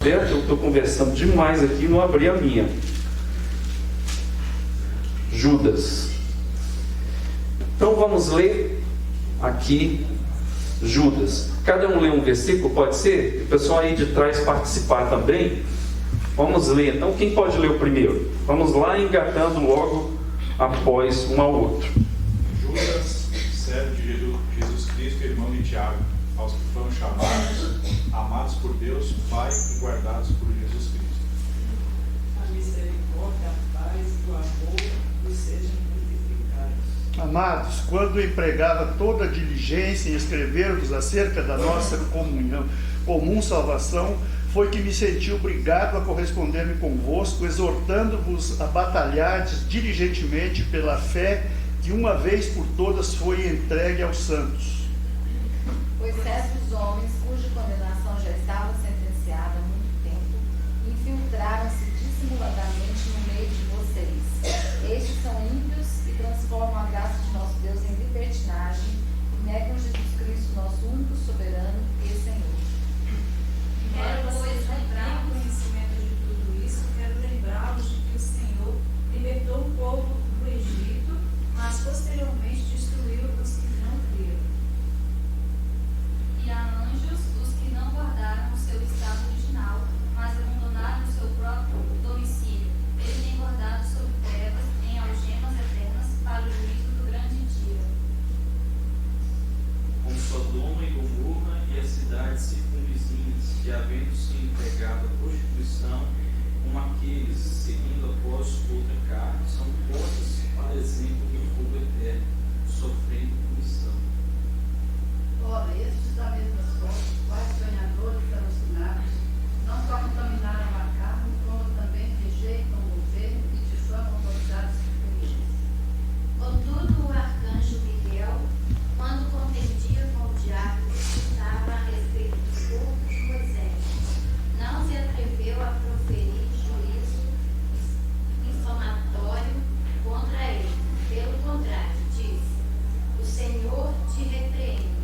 Eu estou conversando demais aqui, não abri a minha. Judas. Então vamos ler aqui Judas. Cada um lê um versículo, pode ser? O pessoal aí de trás participar também. Vamos ler. Então quem pode ler o primeiro? Vamos lá, engatando logo após um ao outro. Judas, servo de Jesus Cristo, irmão de Tiago, aos que foram chamados, amados por Deus, Pai, e guardados por Jesus Cristo. A misericórdia, a paz e o amor nos sejam multiplicados. Amados, quando empregava toda a diligência em escrever-vos acerca da nossa comunhão, comum salvação, foi que me senti obrigado a corresponder-me convosco, exortando-vos a batalhardes diligentemente pela fé que uma vez por todas foi entregue aos santos. Pois certos homens, cuja condenação já estava sentenciada há muito tempo, infiltraram-se dissimuladamente no meio de vocês. Estes são ímpios e transformam a graça de nosso Deus em libertinagem e negam Jesus Cristo, nosso único soberano e Senhor. Quero, pois, lembrar o conhecimento de tudo isso, quero lembrá-los de que o Senhor libertou o povo do Egito, mas posteriormente destruiu os que não creram. E a anjos, os que não guardaram o seu estado original, mas abandonaram o seu próprio domicílio. Ele tem guardado sob trevas, em algemas eternas, para o juízo do grande dia. Com Sodoma e Gomorra e as cidades circunvizinhas, que havendo se entregado à prostituição, como aqueles, seguindo após outra carne, são postas para exemplo do fogo eterno, sofrendo punição. Ora, estes da mesma sorte, quais sonhadores alucinados, não só contaminaram a carne, como também rejeitam o governo e difamam autoridades superiores. Contudo, o arcanjo Miguel, quando contendia com o diabo que estava a respeito do corpo de Moisés, não se atreveu a proferir juízo infamatório contra ele. Pelo contrário, disse: o Senhor te repreenda.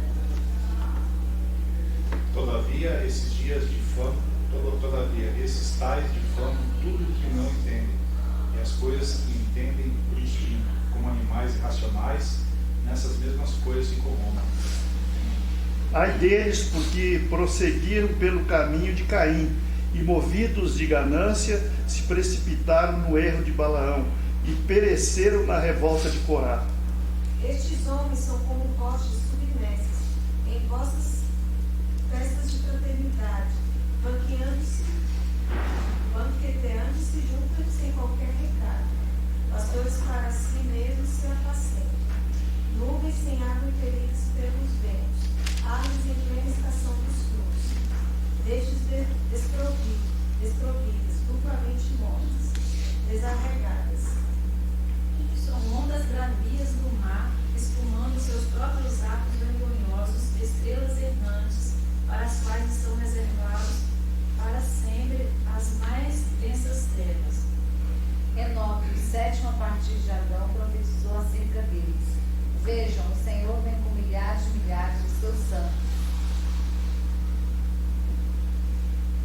Todavia, esses tais difamam tudo o que não entendem, e as coisas que entendem por instinto, como animais irracionais, nessas mesmas coisas se corrompem. Ai deles, porque prosseguiram pelo caminho de Caim, e movidos de ganância, se precipitaram no erro de Balaão, e pereceram na revolta de Corá. Estes homens são como postes submersos em vossas festas de fraternidade, banqueteando-se juntas sem qualquer recado, pastores para si mesmos se apacentam, nuvens sem água impelidas pelos ventos, árvores em plena estação dos frutos, destes desprovidas, duplamente mortas, desarraigadas. São ondas bravias do mar, espumando seus próprios atos vergonhosos, estrelas errantes, para as quais estão reservados para sempre as mais densas trevas. Enoque, o sétimo a partir de Adão, profetizou acerca deles. Vejam, o Senhor vem com milhares de seus santos,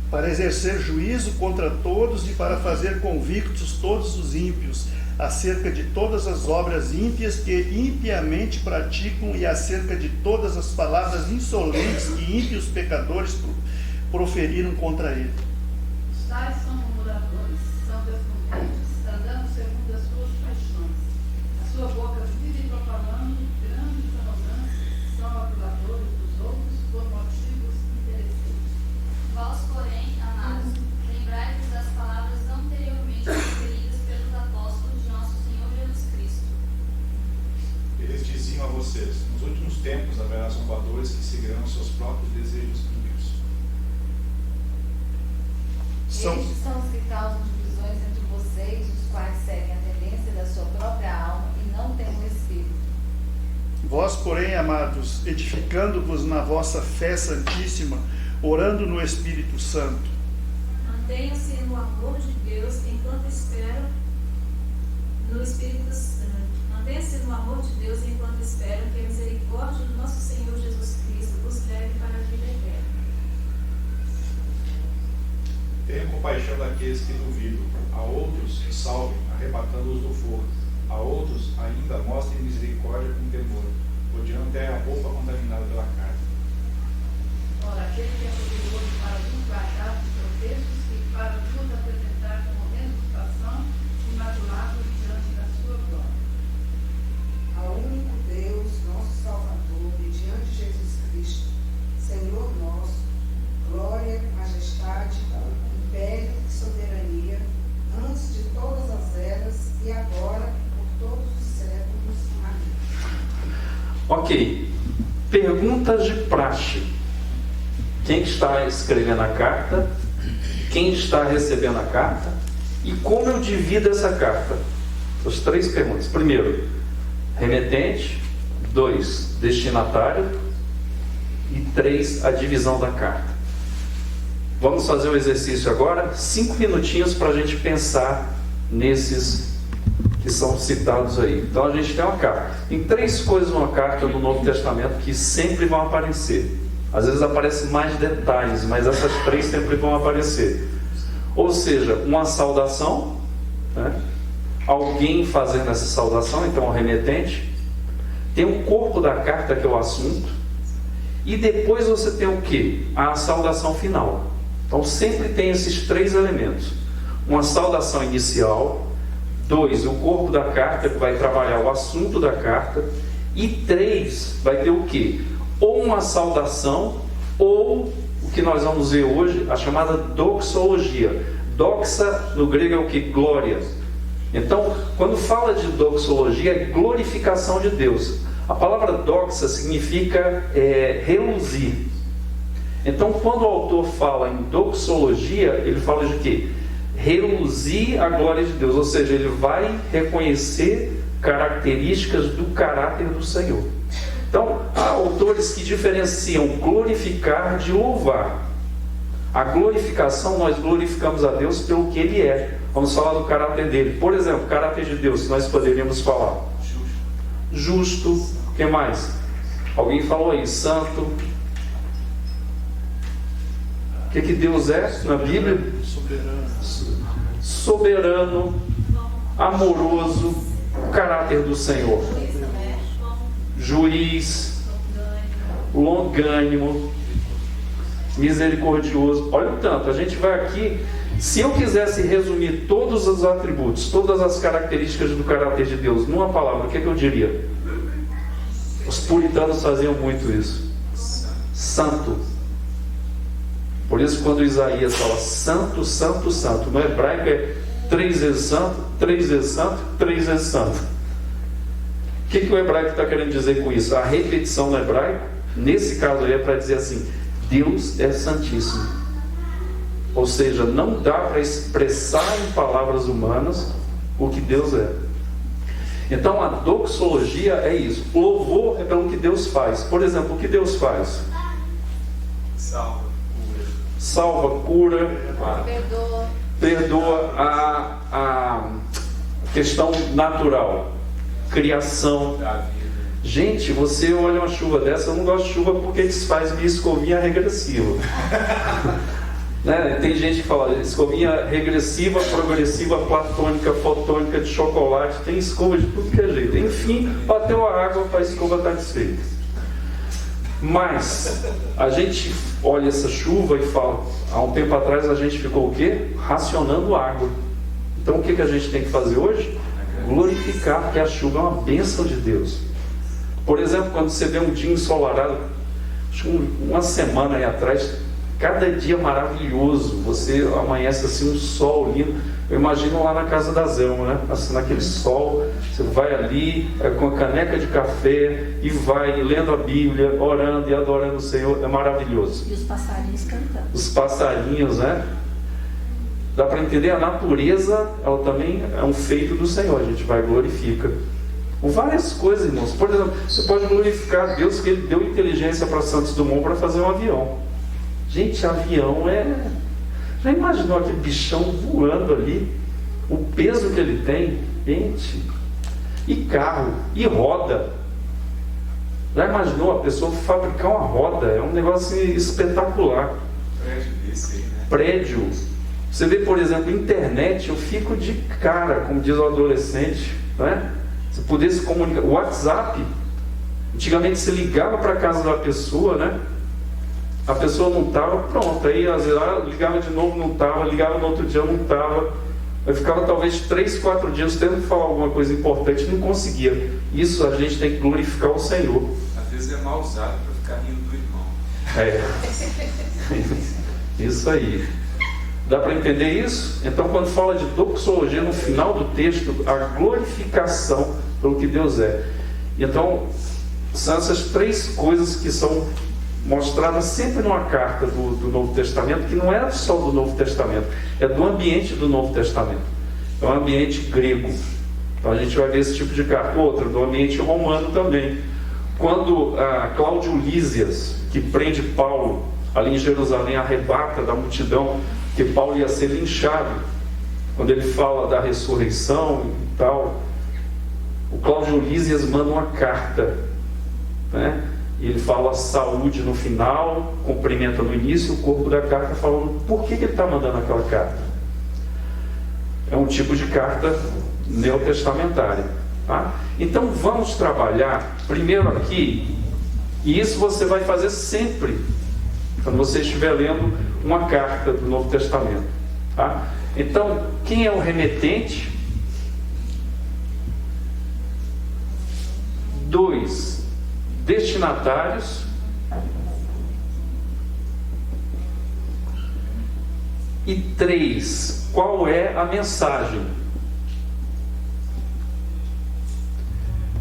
para exercer juízo contra todos e para fazer convictos todos os ímpios, acerca de todas as obras ímpias que impiamente praticam e acerca de todas as palavras insolentes que ímpios pecadores proferiram contra ele. Os tais são murmuradores, são descontentes, andando segundo as suas paixões. A sua boca vive proclamando grandes arrogâncias, são acusadores dos outros por motivos interessantes. Vós, porém, amados, lembrai-vos das palavras anteriormente proferidas pelos apóstolos de nosso Senhor Jesus Cristo. Eles diziam a vocês: nos últimos tempos haverá zombadores que seguirão seus próprios desejos ímpios. Estes são os que causam divisões entre vocês, os quais seguem a tendência da sua própria alma e não têm o Espírito. Vós, porém, amados, edificando-vos na vossa fé santíssima, orando no Espírito Santo. Mantenham-se no amor de Deus enquanto esperam no Espírito Santo. Mantenham-se no amor de Deus enquanto esperam que a misericórdia do nosso Senhor Jesus Cristo os leve para a vida eterna. Tenha compaixão daqueles que duvidam, a outros salvem, arrebatando-os do fogo, a outros ainda mostrem misericórdia com temor, odiando até a roupa contaminada pela carne. Ora, aquele que é poderoso para vos guardar dos tropeços e para vos apresentar como reputação imaculado diante da sua glória. Ao único Deus, nosso Salvador, mediante Jesus Cristo, Senhor nosso, glória, majestade, império e soberania, antes de todas as eras e agora, por todos os séculos. Amém. Ok. Perguntas de praxe. Quem está escrevendo a carta? Quem está recebendo a carta? E como eu divido essa carta? As 3 perguntas. Primeiro, remetente. 2, destinatário. E 3, a divisão da carta. Vamos fazer o exercício agora, 5 minutinhos para a gente pensar nesses que são citados aí. Então a gente tem uma carta. Tem 3 coisas numa carta do Novo Testamento que sempre vão aparecer. Às vezes aparecem mais detalhes, mas essas 3 sempre vão aparecer. Ou seja, uma saudação, né? Alguém fazendo essa saudação, então o remetente. Tem o corpo da carta, que é o assunto. E depois você tem o quê? A saudação final. Então sempre tem esses 3 elementos. Uma saudação inicial. 2, o corpo da carta, que vai trabalhar o assunto da carta. E 3, vai ter o quê? Ou uma saudação, ou o que nós vamos ver hoje, a chamada doxologia. Doxa no grego é o que? Glória. Então, quando fala de doxologia, é glorificação de Deus. A palavra doxa significa reluzir. Então, quando o autor fala em doxologia, ele fala de quê? Reluzir a glória de Deus, ou seja, ele vai reconhecer características do caráter do Senhor. Então, há autores que diferenciam glorificar de louvar. A glorificação, nós glorificamos a Deus pelo que Ele é. Vamos falar do caráter dele. Por exemplo, o caráter de Deus, nós poderíamos falar justo. O que mais? Alguém falou aí, santo. O que Deus é na Bíblia? Soberano, amoroso, o caráter do Senhor. Juiz, longânimo, misericordioso. Olha o tanto, a gente vai aqui. Se eu quisesse resumir todos os atributos, todas as características do caráter de Deus numa palavra, o que eu diria? Os puritanos faziam muito isso. Santo. Por isso, quando Isaías fala santo, santo, santo, no hebraico é 3 vezes santo, 3 vezes santo, 3 vezes santo. O que o hebraico está querendo dizer com isso? A repetição no hebraico, nesse caso aí, é para dizer assim: Deus é santíssimo. Ou seja, não dá para expressar em palavras humanas o que Deus é. Então a doxologia é isso. O louvor é pelo que Deus faz. Por exemplo, o que Deus faz? Salva, cura, perdoa a questão natural, criação. Gente, você olha uma chuva dessa, eu não gosto de chuva porque desfaz minha escovinha regressiva. Né? Tem gente que fala escovinha regressiva, progressiva, platônica, fotônica, de chocolate. Tem escova de tudo que é jeito. Enfim, bateu a água para a escova estar desfeita. Mas a gente olha essa chuva e fala, há um tempo atrás a gente ficou o quê? Racionando água. Então o que a gente tem que fazer hoje? Glorificar, porque a chuva é uma bênção de Deus. Por exemplo, quando você vê um dia ensolarado, acho que uma semana aí atrás, cada dia maravilhoso, você amanhece assim um sol lindo. Eu imagino lá na casa da Zelma, né? Assim, naquele sol, você vai ali com a caneca de café e vai lendo a Bíblia, orando e adorando o Senhor, é maravilhoso. E os passarinhos cantando. Os passarinhos, né? Dá para entender, a natureza, ela também é um feito do Senhor, a gente vai e glorifica. Com várias coisas, irmãos. Por exemplo, você pode glorificar a Deus que Ele deu inteligência para Santos Dumont para fazer um avião. Gente, avião é... Já imaginou aquele bichão voando ali? O peso que ele tem? Gente... E carro, e roda. Já imaginou a pessoa fabricar uma roda? É um negócio espetacular. Prédio desse aí, né? Prédio. Você vê, por exemplo, internet, eu fico de cara, como diz o adolescente, né? Se pudesse comunicar, o WhatsApp, antigamente você ligava para a casa da pessoa, né? A pessoa não estava, pronto, aí às vezes ligava de novo, não estava, ligava no outro dia, não estava, aí ficava talvez 3, 4 dias tendo que falar alguma coisa importante, não conseguia. Isso a gente tem que glorificar o Senhor. Às vezes é mal usado para ficar rindo do irmão. Isso aí. Dá para entender isso? Então, quando fala de doxologia, no final do texto, a glorificação pelo que Deus é. Então, são essas 3 coisas que são mostradas sempre numa carta do Novo Testamento, que não é só do Novo Testamento, é do ambiente do Novo Testamento. É um ambiente grego. Então, a gente vai ver esse tipo de carta. Outra, do ambiente romano também. Quando Cláudio Lísias, que prende Paulo ali em Jerusalém, arrebata da multidão, que Paulo ia ser linchado, quando ele fala da ressurreição e tal, o Cláudio Lísias manda uma carta, né? E ele fala saúde no final, cumprimenta no início, o corpo da carta falando por que ele está mandando aquela carta. É um tipo de carta neotestamentária, tá? Então vamos trabalhar primeiro aqui, e isso você vai fazer sempre quando você estiver lendo uma carta do Novo Testamento, tá? Então, quem é o remetente? 2, destinatários. E 3, qual é a mensagem?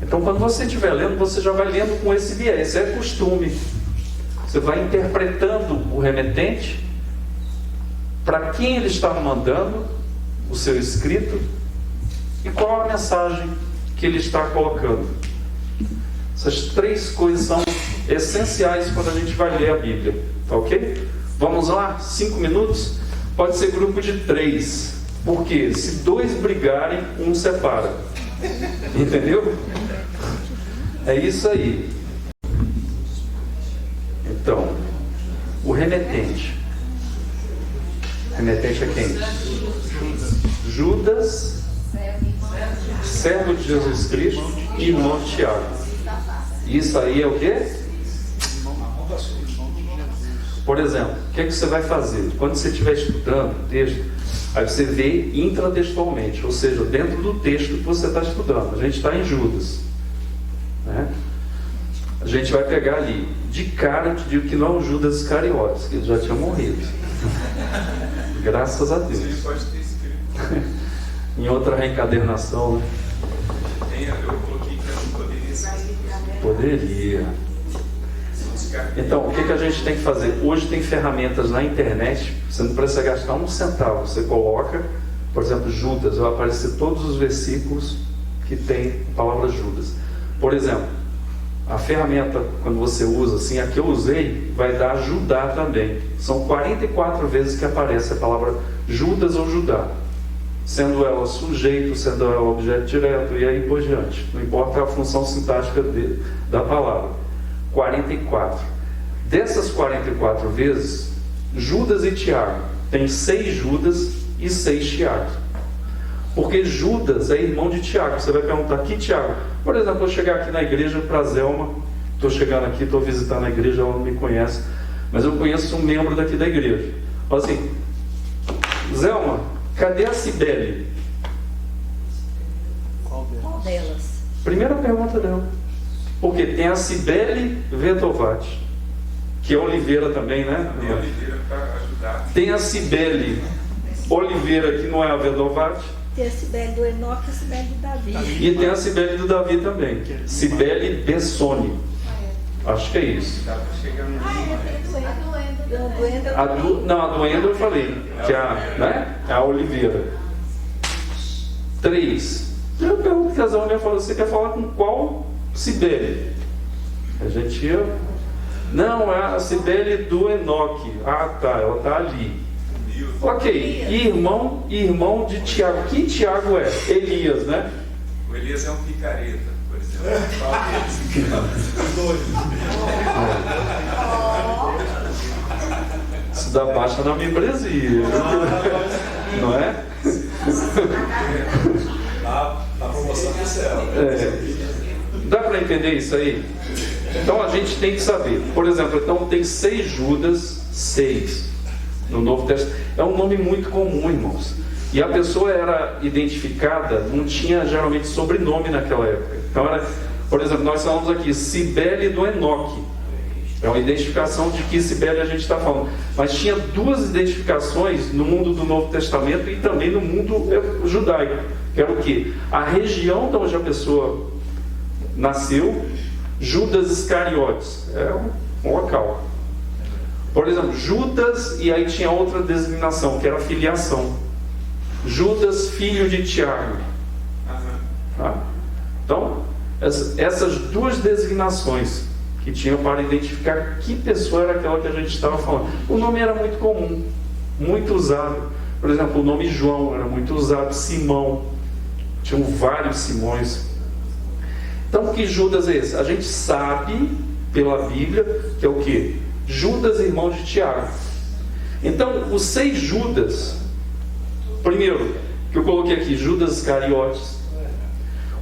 Então, quando você estiver lendo, você já vai lendo com esse viés, é costume. Você vai interpretando o remetente, para quem ele está mandando o seu escrito e qual a mensagem que ele está colocando. Essas 3 coisas são essenciais quando a gente vai ler a Bíblia, tá ok? Vamos lá, 5 minutos? Pode ser grupo de 3, porque se 2 brigarem, um separa. Entendeu? É isso aí. Então, o remetente. Remetente é quem? Judas, servo de Jesus Cristo e irmão de Tiago. Isso aí é o quê? Por exemplo, o que é que você vai fazer? Quando você estiver estudando o texto, aí você vê intratextualmente, ou seja, dentro do texto que você está estudando. A gente está em Judas, né? A gente vai pegar ali, de cara eu te digo que não é o Judas Iscariotes, que ele já tinha morrido. Graças a Deus. Ele pode ter escrito. Em outra reencadernação, né? Eu coloquei que não poderia ser. Poderia. Então, o que a gente tem que fazer? Hoje tem ferramentas na internet, você não precisa gastar um centavo. Você coloca, por exemplo, Judas, vai aparecer todos os versículos que tem a palavra Judas. Por exemplo, a ferramenta, quando você usa assim, a que eu usei, vai dar Judá também. São 44 vezes que aparece a palavra Judas ou Judá, sendo ela sujeito, sendo ela objeto direto, e aí por diante. Não importa a função sintática da palavra. 44. Dessas 44 vezes, Judas e Tiago, tem 6 Judas e 6 Tiago. Porque Judas é irmão de Tiago. Você vai perguntar, que Tiago? Por exemplo, eu chegar aqui na igreja para Zelma, estou chegando aqui, estou visitando a igreja, ela não me conhece, mas eu conheço um membro daqui da igreja. Fala assim, Zelma, cadê a Cibele? Qual Qual delas? Primeira pergunta dela. Porque tem a Cibele Vedovati, que é Oliveira também, né? Tem Oliveira para ajudar. Tem a Cibele Oliveira, que não é a Vedovati. Tem a Cibele do Enoque e a Cibele do Davi. E tem a Cibele do Davi também. Cibele Bessone. Acho que é isso. Dá para chegar no Não, a do Endo eu falei, que é a Oliveira. 3. Eu pergunto que a Zé falou, você quer falar com qual Cibele? A gente ia... Não, é a Cibele do Enoque. Ah, tá, ela está ali. Ok, irmão de Tiago. Que Tiago é? Elias, né? O Elias é um picareta, por exemplo. Isso dá baixa na membresia. Dá para entender isso aí? Então a gente tem que saber. Por exemplo, então tem 6 Judas, 6 no Novo Testamento. É um nome muito comum, irmãos. E a pessoa era identificada, não tinha geralmente sobrenome naquela época. Então era, por exemplo, nós falamos aqui Cibele do Enoque. É uma identificação de que Cibele a gente está falando. Mas tinha 2 identificações no mundo do Novo Testamento e também no mundo judaico. Que era o quê? A região de onde a pessoa nasceu, Judas Iscariotes. É um local. Por exemplo, Judas, e aí tinha outra designação, que era a filiação. Judas, filho de Tiago. Tá? Então, essas 2 designações que tinham para identificar que pessoa era aquela que a gente estava falando. O nome era muito comum, muito usado. Por exemplo, o nome João era muito usado, Simão. Tinham vários Simões. Então, que Judas é esse? A gente sabe, pela Bíblia, que é o quê? Judas, irmão de Tiago. Então, os 6 Judas, primeiro, que eu coloquei aqui, Judas Iscariotes.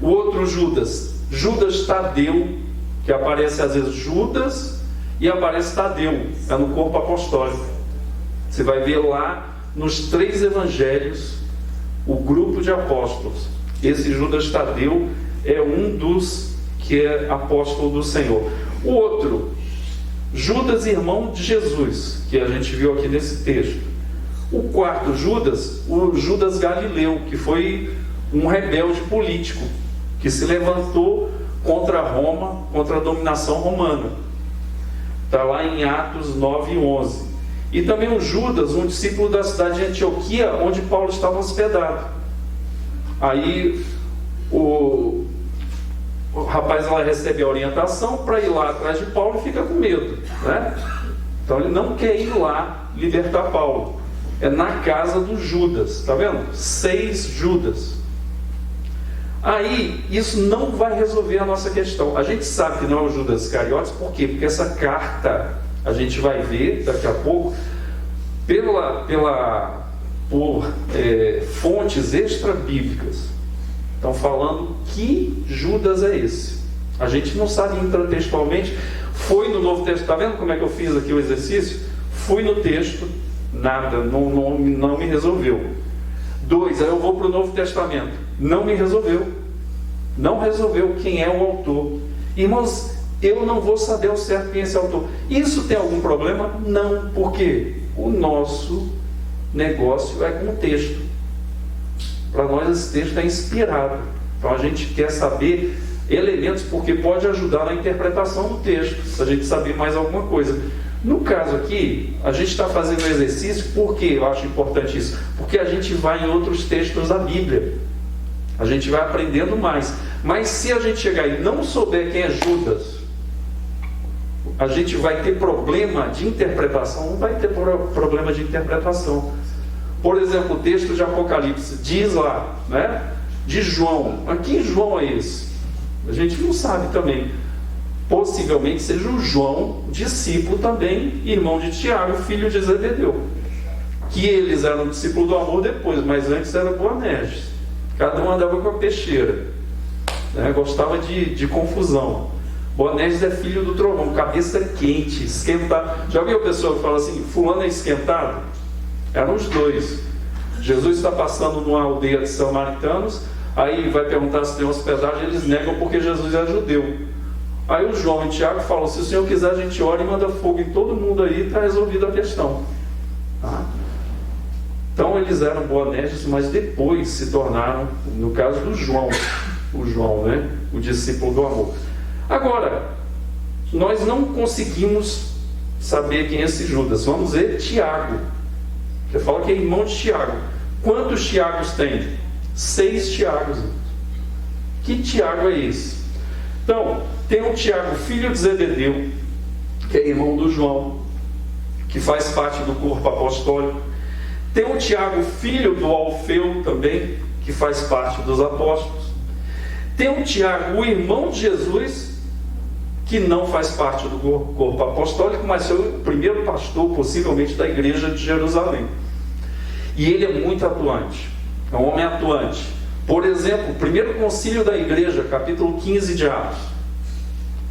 O outro Judas, Judas Tadeu, que aparece às vezes Judas e aparece Tadeu, é no corpo apostólico. Você vai ver lá nos 3 evangelhos o grupo de apóstolos. Esse Judas Tadeu é um dos que é apóstolo do Senhor. O outro, Judas, irmão de Jesus, que a gente viu aqui nesse texto. O quarto Judas, o Judas Galileu, que foi um rebelde político, que se levantou contra Roma, contra a dominação romana. Está lá em Atos 9 e 11. E também o Judas, um discípulo da cidade de Antioquia, onde Paulo estava hospedado. Aí o rapaz lá recebe a orientação para ir lá atrás de Paulo e fica com medo, né? Então ele não quer ir lá libertar Paulo. É na casa do Judas, está vendo? 6 Judas. Aí, isso não vai resolver a nossa questão. A gente sabe que não é o Judas Iscariotes, por quê? Porque essa carta, a gente vai ver daqui a pouco, por fontes extra-bíblicas, estão falando que Judas é esse. A gente não sabe intratextualmente. Foi no Novo Testamento, está vendo como é que eu fiz aqui o exercício? Fui no texto, nada, não me resolveu. 2, aí eu vou para o Novo Testamento, não me resolveu. Não resolveu quem é o autor. Irmãos, eu não vou saber ao certo quem é esse autor. Isso tem algum problema? Não, porque o nosso negócio é com o texto. Para nós esse texto é inspirado. Então a gente quer saber elementos, porque pode ajudar na interpretação do texto, se a gente saber mais alguma coisa. No caso aqui, a gente está fazendo um exercício, porque eu acho importante isso, porque a gente vai em outros textos da Bíblia, a gente vai aprendendo mais. Mas se a gente chegar e não souber quem é Judas, a gente vai ter problema de interpretação. Não vai ter problema de interpretação. Por exemplo, o texto de Apocalipse diz lá, né, de João. Mas que João é esse? A gente não sabe também. Possivelmente seja o João, discípulo também, irmão de Tiago, filho de Zebedeu. Que eles eram discípulos do amor depois, mas antes era Boanerges. Cada um andava com a peixeira, né? Gostava de confusão. Boanerges é filho do trovão, cabeça quente, esquentado. Já viu a pessoa que fala assim, fulano é esquentado? Eram os 2. Jesus está passando numa aldeia de samaritanos, aí vai perguntar se tem hospedagem, eles negam porque Jesus é judeu. Aí o João e o Tiago falam, se o Senhor quiser a gente ora e manda fogo em todo mundo aí, está resolvida a questão. Tá? Então eles eram Boanerges, mas depois se tornaram, no caso do João, o João, né? O discípulo do amor. Agora, nós não conseguimos saber quem é esse Judas. Vamos ver Tiago. Você fala que é irmão de Tiago. Quantos Tiagos tem? 6 Tiagos. Que Tiago é esse? Então, tem um Tiago, filho de Zebedeu, que é irmão do João, que faz parte do corpo apostólico. Tem um Tiago, filho do Alfeu também, que faz parte dos apóstolos. Tem um Tiago, o irmão de Jesus, que não faz parte do corpo apostólico, mas foi o primeiro pastor, possivelmente, da igreja de Jerusalém. E ele é muito atuante, é um homem atuante. Por exemplo, o primeiro concílio da igreja, capítulo 15 de Atos.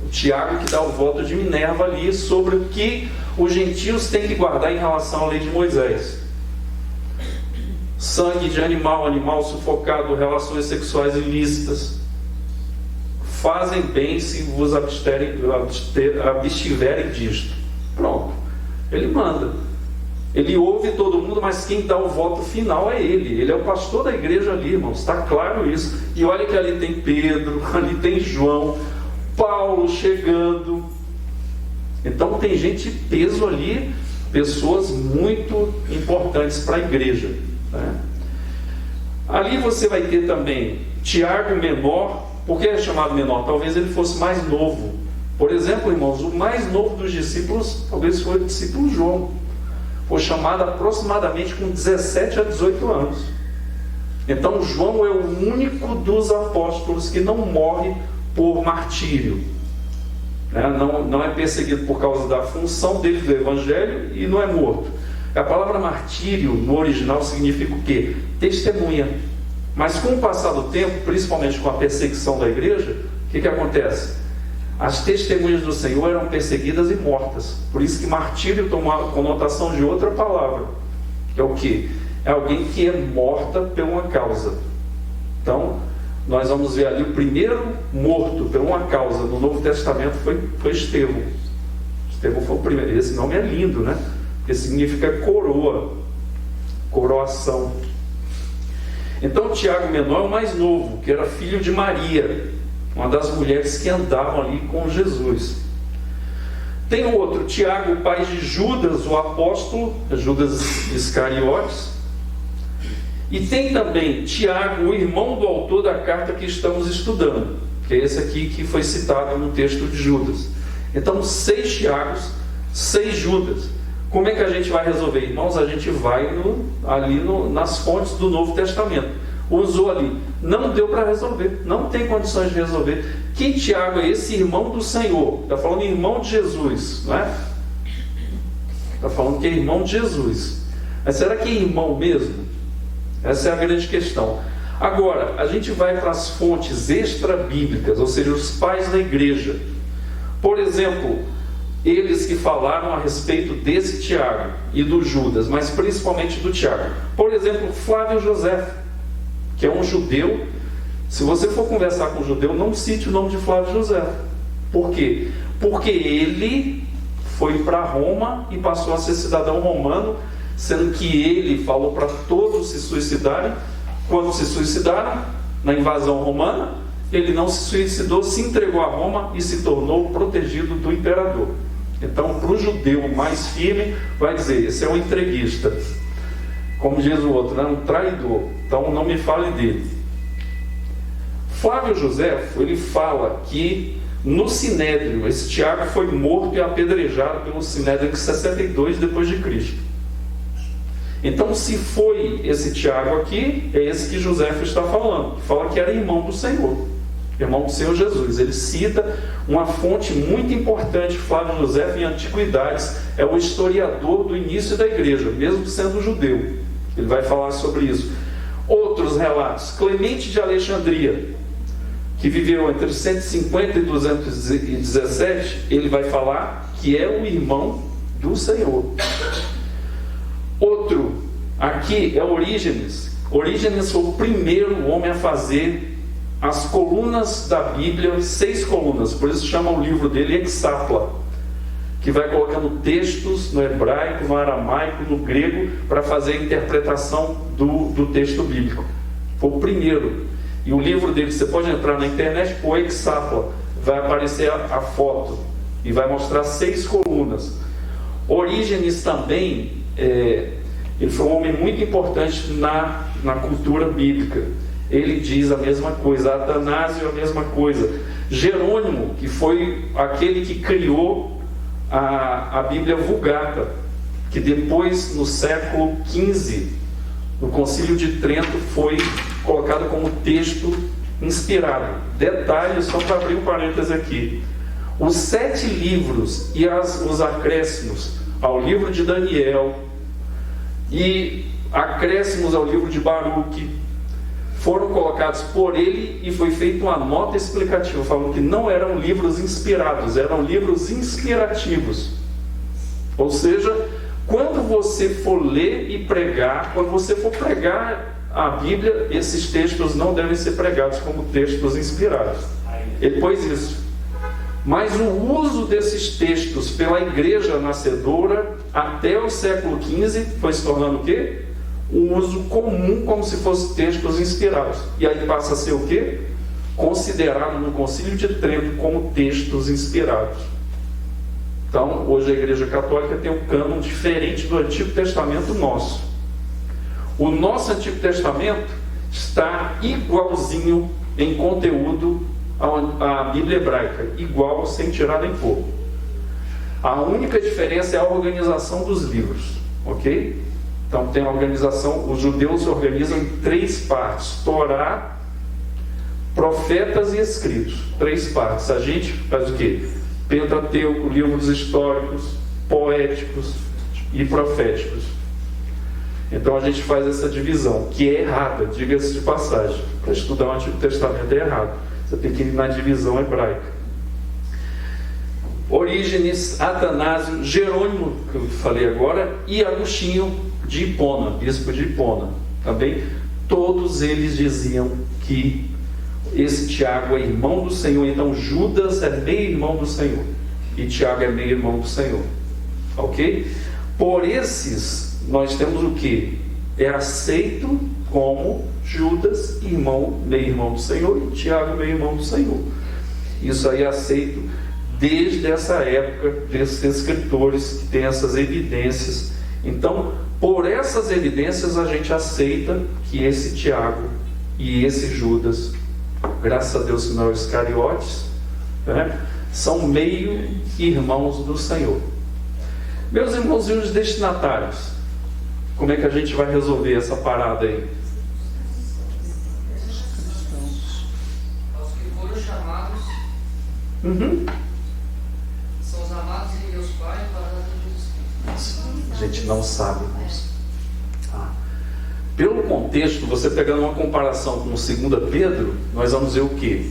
O Tiago que dá o voto de Minerva ali sobre o que os gentios têm que guardar em relação à lei de Moisés. Sangue de animal sufocado, relações sexuais ilícitas. Fazem bem se vos abstiverem disto. Pronto. Ele manda. Ele ouve todo mundo, mas quem dá o voto final é ele. Ele é o pastor da igreja ali, irmãos. Está claro isso. E olha que ali tem Pedro, ali tem João, Paulo chegando. Então tem gente de peso ali, pessoas muito importantes para a igreja, né? Ali você vai ter também Tiago menor. Por que é chamado menor? Talvez ele fosse mais novo. Por exemplo, irmãos, o mais novo dos discípulos talvez foi o discípulo João. Foi chamado aproximadamente com 17 a 18 anos. Então João é o único dos apóstolos que não morre por martírio, não é perseguido por causa da função dele do evangelho e não é morto. A palavra martírio no original significa o quê? Testemunha. Mas com o passar do tempo, principalmente com a perseguição da igreja, o que acontece? As testemunhas do Senhor eram perseguidas e mortas. Por isso que martírio toma a conotação de outra palavra, que é o quê? É alguém que é morta por uma causa. Então nós vamos ver ali o primeiro morto por uma causa no Novo Testamento foi Estevão. Estevão foi o primeiro. Esse nome é lindo, né? Porque significa coroa, coroação. Então Tiago menor é o mais novo, que era filho de Maria, uma das mulheres que andavam ali com Jesus. Tem um outro, Tiago, pai de Judas, o apóstolo, Judas Iscariotes. E tem também Tiago, o irmão do autor da carta que estamos estudando, que é esse aqui que foi citado no texto de Judas. Então 6 Tiagos, 6 Judas. Como é que a gente vai resolver? Irmãos, a gente vai nas fontes do Novo Testamento. Usou ali, não deu para resolver, não tem condições de resolver. Quem Tiago é esse? Irmão do Senhor. Está falando irmão de Jesus, não é? Está falando que é irmão de Jesus. Mas será que é irmão mesmo? Essa é a grande questão. Agora, a gente vai para as fontes extra-bíblicas, ou seja, os pais da igreja. Por exemplo, eles que falaram a respeito desse Tiago e do Judas, mas principalmente do Tiago. Por exemplo, Flávio José, que é um judeu. Se você for conversar com um judeu, não cite o nome de Flávio José. Por quê? Porque ele foi para Roma e passou a ser cidadão romano, sendo que ele falou para todos se suicidarem. Quando se suicidaram na invasão romana, ele não se suicidou, se entregou a Roma e se tornou protegido do imperador. Então, para o judeu mais firme, vai dizer: esse é um entreguista. Como diz o outro, um traidor. Então não me fale dele. Flávio José, ele fala que no Sinédrio, esse Tiago foi morto e apedrejado pelo Sinédrio em 62 depois de Cristo. Então, se foi esse Tiago aqui, é esse que José está falando. Fala que era irmão do Senhor, irmão do Senhor Jesus. Ele cita uma fonte muito importante. Flávio José, em Antiguidades, é o historiador do início da igreja, mesmo sendo judeu. Ele vai falar sobre isso. Outros relatos, Clemente de Alexandria, que viveu entre 150 e 217, ele vai falar que é o irmão do Senhor. Outro, aqui é Orígenes. Orígenes foi o primeiro homem a fazer as colunas da Bíblia, 6 colunas, por isso chama o livro dele Hexapla, que vai colocando textos no hebraico, no aramaico, no grego, para fazer a interpretação do texto bíblico. Foi o primeiro. E o livro dele, você pode entrar na internet, o Hexapla, vai aparecer a foto e vai mostrar 6 colunas. Orígenes também, ele foi um homem muito importante na cultura bíblica. Ele diz a mesma coisa. Atanásio a mesma coisa. Jerônimo, que foi aquele que criou a Bíblia Vulgata, que depois, no século XV, no Concílio de Trento, foi colocado como texto inspirado. Detalhe, só para abrir um parênteses aqui: os 7 livros e os acréscimos ao livro de Daniel e acréscimos ao livro de Baruque foram colocados por ele e foi feita uma nota explicativa, falando que não eram livros inspirados, eram livros inspirativos. Ou seja, quando você for ler e pregar, quando você for pregar a Bíblia, esses textos não devem ser pregados como textos inspirados. Ele pôs isso. Mas o uso desses textos pela igreja nascedora até o século XV foi se tornando o quê? Um uso comum, como se fossem textos inspirados. E aí passa a ser o quê? Considerado no Concílio de Trento como textos inspirados. Então, hoje a Igreja Católica tem um cânon diferente do Antigo Testamento nosso. O nosso Antigo Testamento está igualzinho em conteúdo à Bíblia hebraica, igual, sem tirar nem pôr. A única diferença é a organização dos livros, ok? Então tem a organização, os judeus se organizam em 3 partes: Torá, profetas e escritos. 3 partes. A gente faz o quê? Pentateuco, livros históricos, poéticos e proféticos. Então a gente faz essa divisão, que é errada, diga-se de passagem. Para estudar o Antigo Testamento é errado. Você tem que ir na divisão hebraica. Orígenes, Atanásio, Jerônimo, que eu falei agora, e Agostinho de Hipona, bispo de Hipona. Também todos eles diziam que esse Tiago é irmão do Senhor. Então Judas é meio-irmão do Senhor e Tiago é meio-irmão do Senhor. Ok? Por esses nós temos o que? É aceito como Judas, meio-irmão do Senhor, e Tiago, meio-irmão do Senhor. Isso aí é aceito desde essa época, desses escritores que têm essas evidências. Então, por essas evidências, a gente aceita que esse Tiago e esse Judas, graças a Deus que não é os Iscariotes, né, são meio-irmãos do Senhor. Meus irmãozinhos destinatários, como é que a gente vai resolver essa parada aí? Os que foram chamados são os amados em Deus Pai e parados em Jesus Cristo. A gente não sabe, irmãos. Pelo contexto, você pegando uma comparação com o 2 Pedro, nós vamos ver o quê?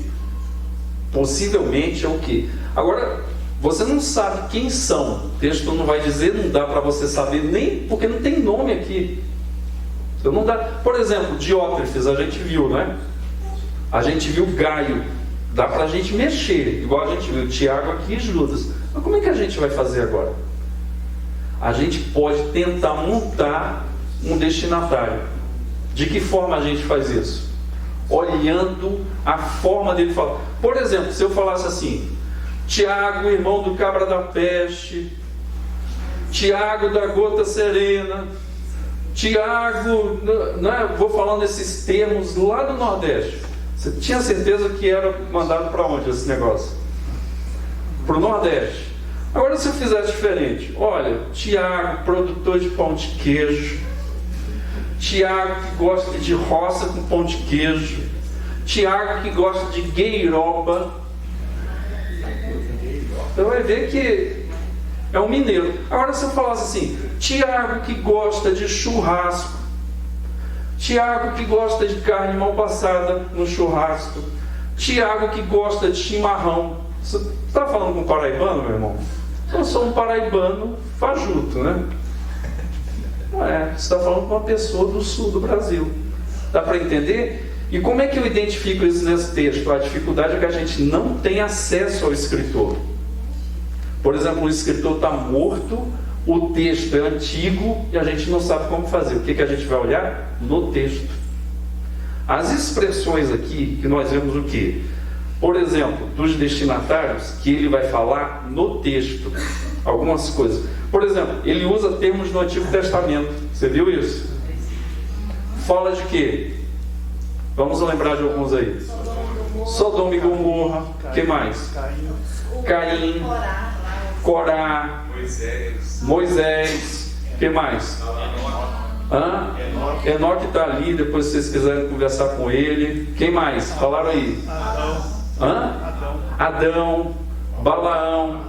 Possivelmente é o quê? Agora, você não sabe quem são. O texto não vai dizer, não dá para você saber, nem porque não tem nome aqui. Então não dá. Por exemplo, Diótrefes, a gente viu, né? A gente viu Gaio. Dá para a gente mexer, igual a gente viu Tiago aqui e Judas. Mas como é que a gente vai fazer agora? A gente pode tentar montar um destinatário. De que forma a gente faz isso? Olhando a forma dele falar. Por exemplo, se eu falasse assim: Tiago, irmão do cabra da peste, Tiago da gota serena, Tiago, né, vou falando esses termos lá do Nordeste. Você tinha certeza que era mandado para onde esse negócio? Para o Nordeste. Agora, se eu fizesse diferente, olha, Tiago, produtor de pão de queijo, Tiago que gosta de roça com pão de queijo, Tiago que gosta de gueiroba. Você vai ver que é um mineiro. Agora, se eu falasse assim: Tiago que gosta de churrasco, Tiago que gosta de carne mal passada no churrasco, Tiago que gosta de chimarrão. Você está falando com um paraibano, meu irmão? Eu sou um paraibano fajuto, né? Não é, você está falando com uma pessoa do sul do Brasil. Dá para entender? E como é que eu identifico isso nesse texto? A dificuldade é que a gente não tem acesso ao escritor. Por exemplo, o escritor está morto, o texto é antigo e a gente não sabe como fazer. O que a gente vai olhar? No texto. As expressões aqui, que nós vemos o quê? Por exemplo, dos destinatários, que ele vai falar no texto. Algumas coisas. Por exemplo, ele usa termos do Antigo Testamento. Você viu isso? Fala de quê? Vamos lembrar de alguns aí. Sodoma e Gomorra. O que mais? Caim. Corá. Moisés. O que mais? Enoque está ali, depois se vocês quiserem conversar com ele. Quem mais? Falaram aí. Adão. Balaão.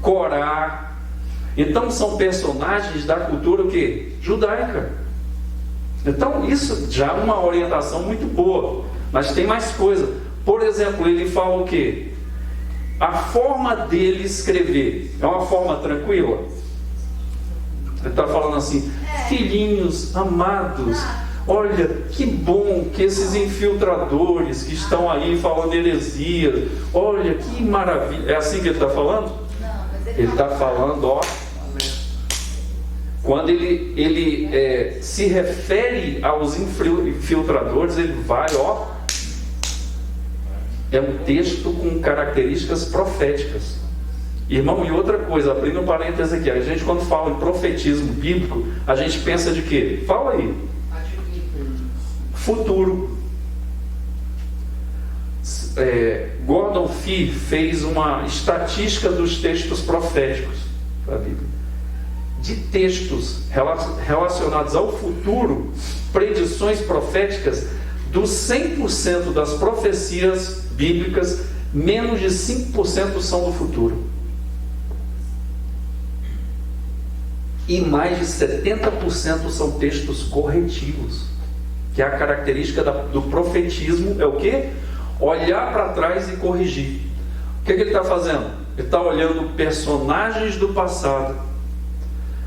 Corá. Então são personagens da cultura o quê? Judaica. Então isso já é uma orientação muito boa, mas tem mais coisa. Por exemplo, ele fala o quê? A forma dele escrever é uma forma tranquila? Ele está falando assim: filhinhos amados, olha que bom que esses infiltradores que estão aí falando heresia, olha que maravilha. É assim que ele está falando? Não, mas Ele está falando, ó, quando ele se refere aos infiltradores, ele vai, ó, é um texto com características proféticas. Irmão, e outra coisa, abrindo um parênteses aqui, a gente quando fala em profetismo bíblico, a gente pensa de quê? Fala aí. Futuro. Gordon Fee fez uma estatística dos textos proféticos da Bíblia. De textos relacionados ao futuro, predições proféticas, dos 100% das profecias bíblicas, menos de 5% são do futuro. E mais de 70% são textos corretivos, que é a característica do profetismo, é o quê? Olhar para trás e corrigir. O que ele está fazendo? Ele está olhando personagens do passado,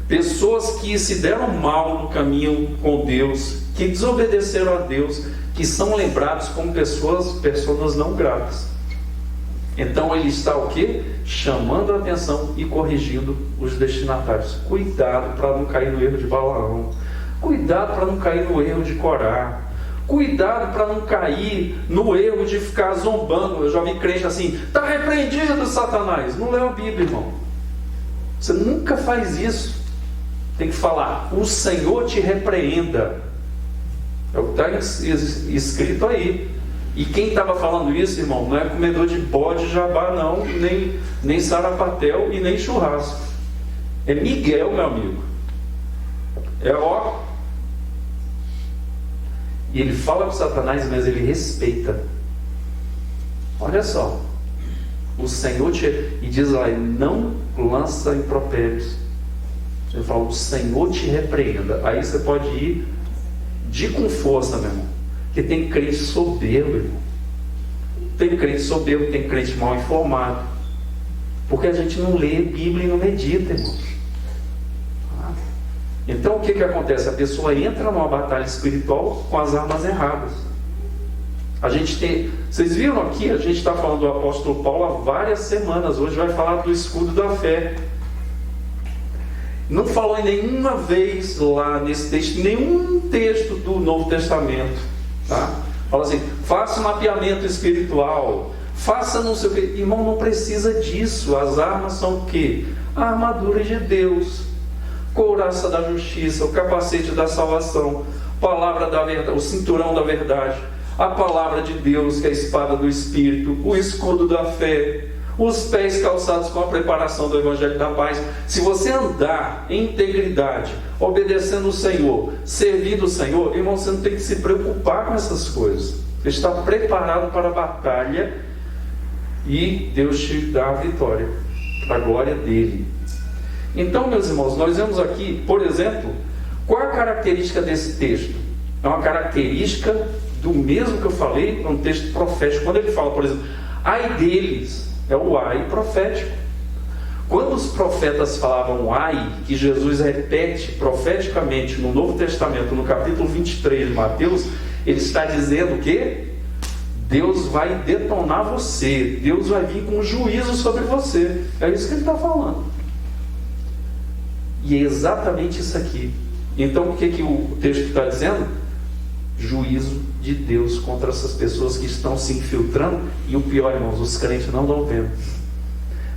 pessoas que se deram mal no caminho com Deus, que desobedeceram a Deus, que são lembrados como pessoas não gratas. Então ele está o quê? Chamando a atenção e corrigindo os destinatários. Cuidado para não cair no erro de Balaão. Cuidado para não cair no erro de Corá. Cuidado para não cair no erro de ficar zombando. Eu já vi crente assim: está repreendido, Satanás. Não leu a Bíblia, irmão. Você nunca faz isso. Tem que falar: o Senhor te repreenda. É o que está escrito aí. E quem estava falando isso, irmão, não é comedor de bode, jabá não, nem sarapatel e nem churrasco. É Miguel, meu amigo. É ó. E ele fala com Satanás, mas ele respeita. Olha só. O Senhor te... E diz lá, ele não lança impropérios. Ele fala: o Senhor te repreenda. Aí você pode ir de com força, meu irmão. Porque tem crente soberbo, irmão. Tem crente soberbo, tem crente mal informado. Porque a gente não lê Bíblia e não medita, irmão. Então o que acontece? A pessoa entra numa batalha espiritual com as armas erradas. A gente tem... Vocês viram aqui, a gente está falando do apóstolo Paulo há várias semanas. Hoje vai falar do escudo da fé. Não falou em nenhuma vez lá nesse texto, nenhum texto do Novo Testamento, tá? Fala assim: faça um mapeamento espiritual, faça não sei o que. Irmão, não precisa disso. As armas são o quê? A armadura de Deus, couraça da justiça, o capacete da salvação, palavra da verdade, o cinturão da verdade, a palavra de Deus, que é a espada do Espírito, o escudo da fé, os pés calçados com a preparação do Evangelho da Paz. Se você andar em integridade, obedecendo o Senhor, servindo o Senhor, irmão, você não tem que se preocupar com essas coisas. Você está preparado para a batalha e Deus te dá a vitória, para a glória dele. Então, meus irmãos, nós vemos aqui, por exemplo, qual é a característica desse texto? É uma característica do mesmo que eu falei no texto profético. Quando ele fala, por exemplo, ai deles, é o ai profético. Quando os profetas falavam ai, que Jesus repete profeticamente no Novo Testamento, no capítulo 23 de Mateus, ele está dizendo que Deus vai detonar você, Deus vai vir com juízo sobre você. É isso que ele está falando. E é exatamente isso aqui. Então o que o texto está dizendo? Juízo de Deus contra essas pessoas que estão se infiltrando. E o pior, irmãos, os crentes não estão vendo.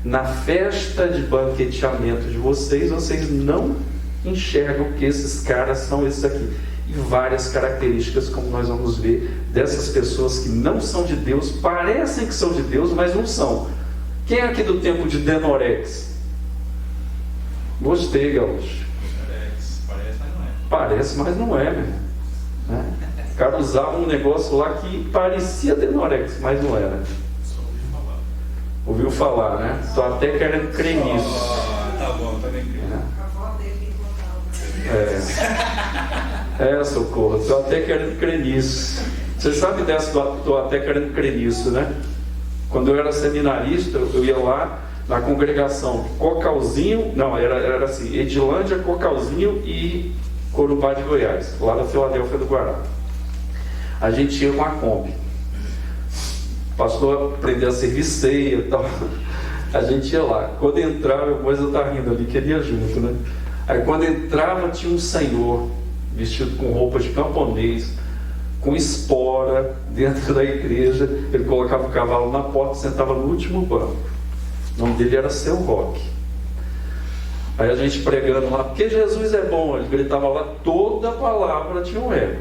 Na festa de banqueteamento de vocês não enxergam que esses caras são esses aqui. E várias características, como nós vamos ver, dessas pessoas que não são de Deus, parecem que são de Deus, mas não são. Quem é aqui do tempo de Denorex? Gostei, Gaúcho. Parece, mas não é, meu irmão. O cara usava um negócio lá que parecia Denorex, mas não era. Ouviu falar, né? Estou até querendo crer nisso. Tá bom, também creio. A avó dele me contava. Socorro, estou até querendo crer nisso. Vocês sabem dessa do estou até querendo crer nisso, né? Quando eu era seminarista, eu ia lá na congregação Cocalzinho, não, era assim, Edilândia, Cocalzinho e Corumbá de Goiás, lá da Filadélfia do Guará. A gente ia com a Kombi. O pastor aprendeu a servir ceia e tal. A gente ia lá. Quando entrava, o Moisés está rindo ali, queria junto, né? Aí quando entrava, tinha um senhor vestido com roupa de camponês, com espora, dentro da igreja. Ele colocava o cavalo na porta e sentava no último banco. O nome dele era Seu Roque. Aí a gente pregando lá, porque Jesus é bom, ele gritava lá, toda palavra tinha um eco.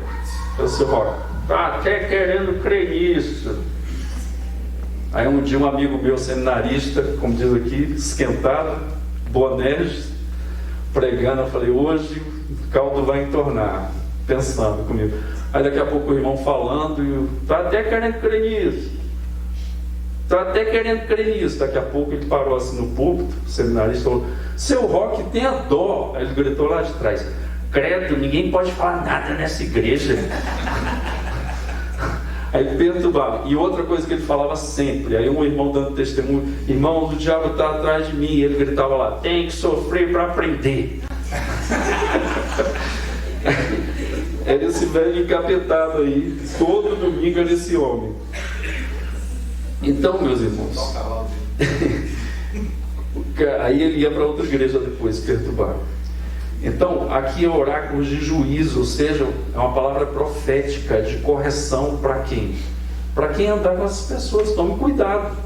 Eu, Seu Roque, tá até querendo crer nisso. Aí um dia um amigo meu, seminarista, como diz aqui, esquentado, bonés, pregando, eu falei, hoje o caldo vai entornar, pensando comigo. Aí daqui a pouco o irmão falando, e eu, tá até querendo crer nisso. Tá até querendo crer nisso. Daqui a pouco ele parou assim no púlpito, o seminarista falou, Seu Roque, tenha dó. Aí ele gritou lá de trás, credo, ninguém pode falar nada nessa igreja. Aí perturbava. E outra coisa que ele falava sempre, aí um irmão dando testemunho, irmão, o diabo está atrás de mim, e ele gritava lá, tem que sofrer para aprender. Era esse velho encapetado aí, todo domingo era esse homem. Então, meus irmãos, aí ele ia para outra igreja depois, perturbar. Então, aqui é oráculos de juízo, ou seja, é uma palavra profética de correção para quem? Para quem andar com essas pessoas, tome cuidado.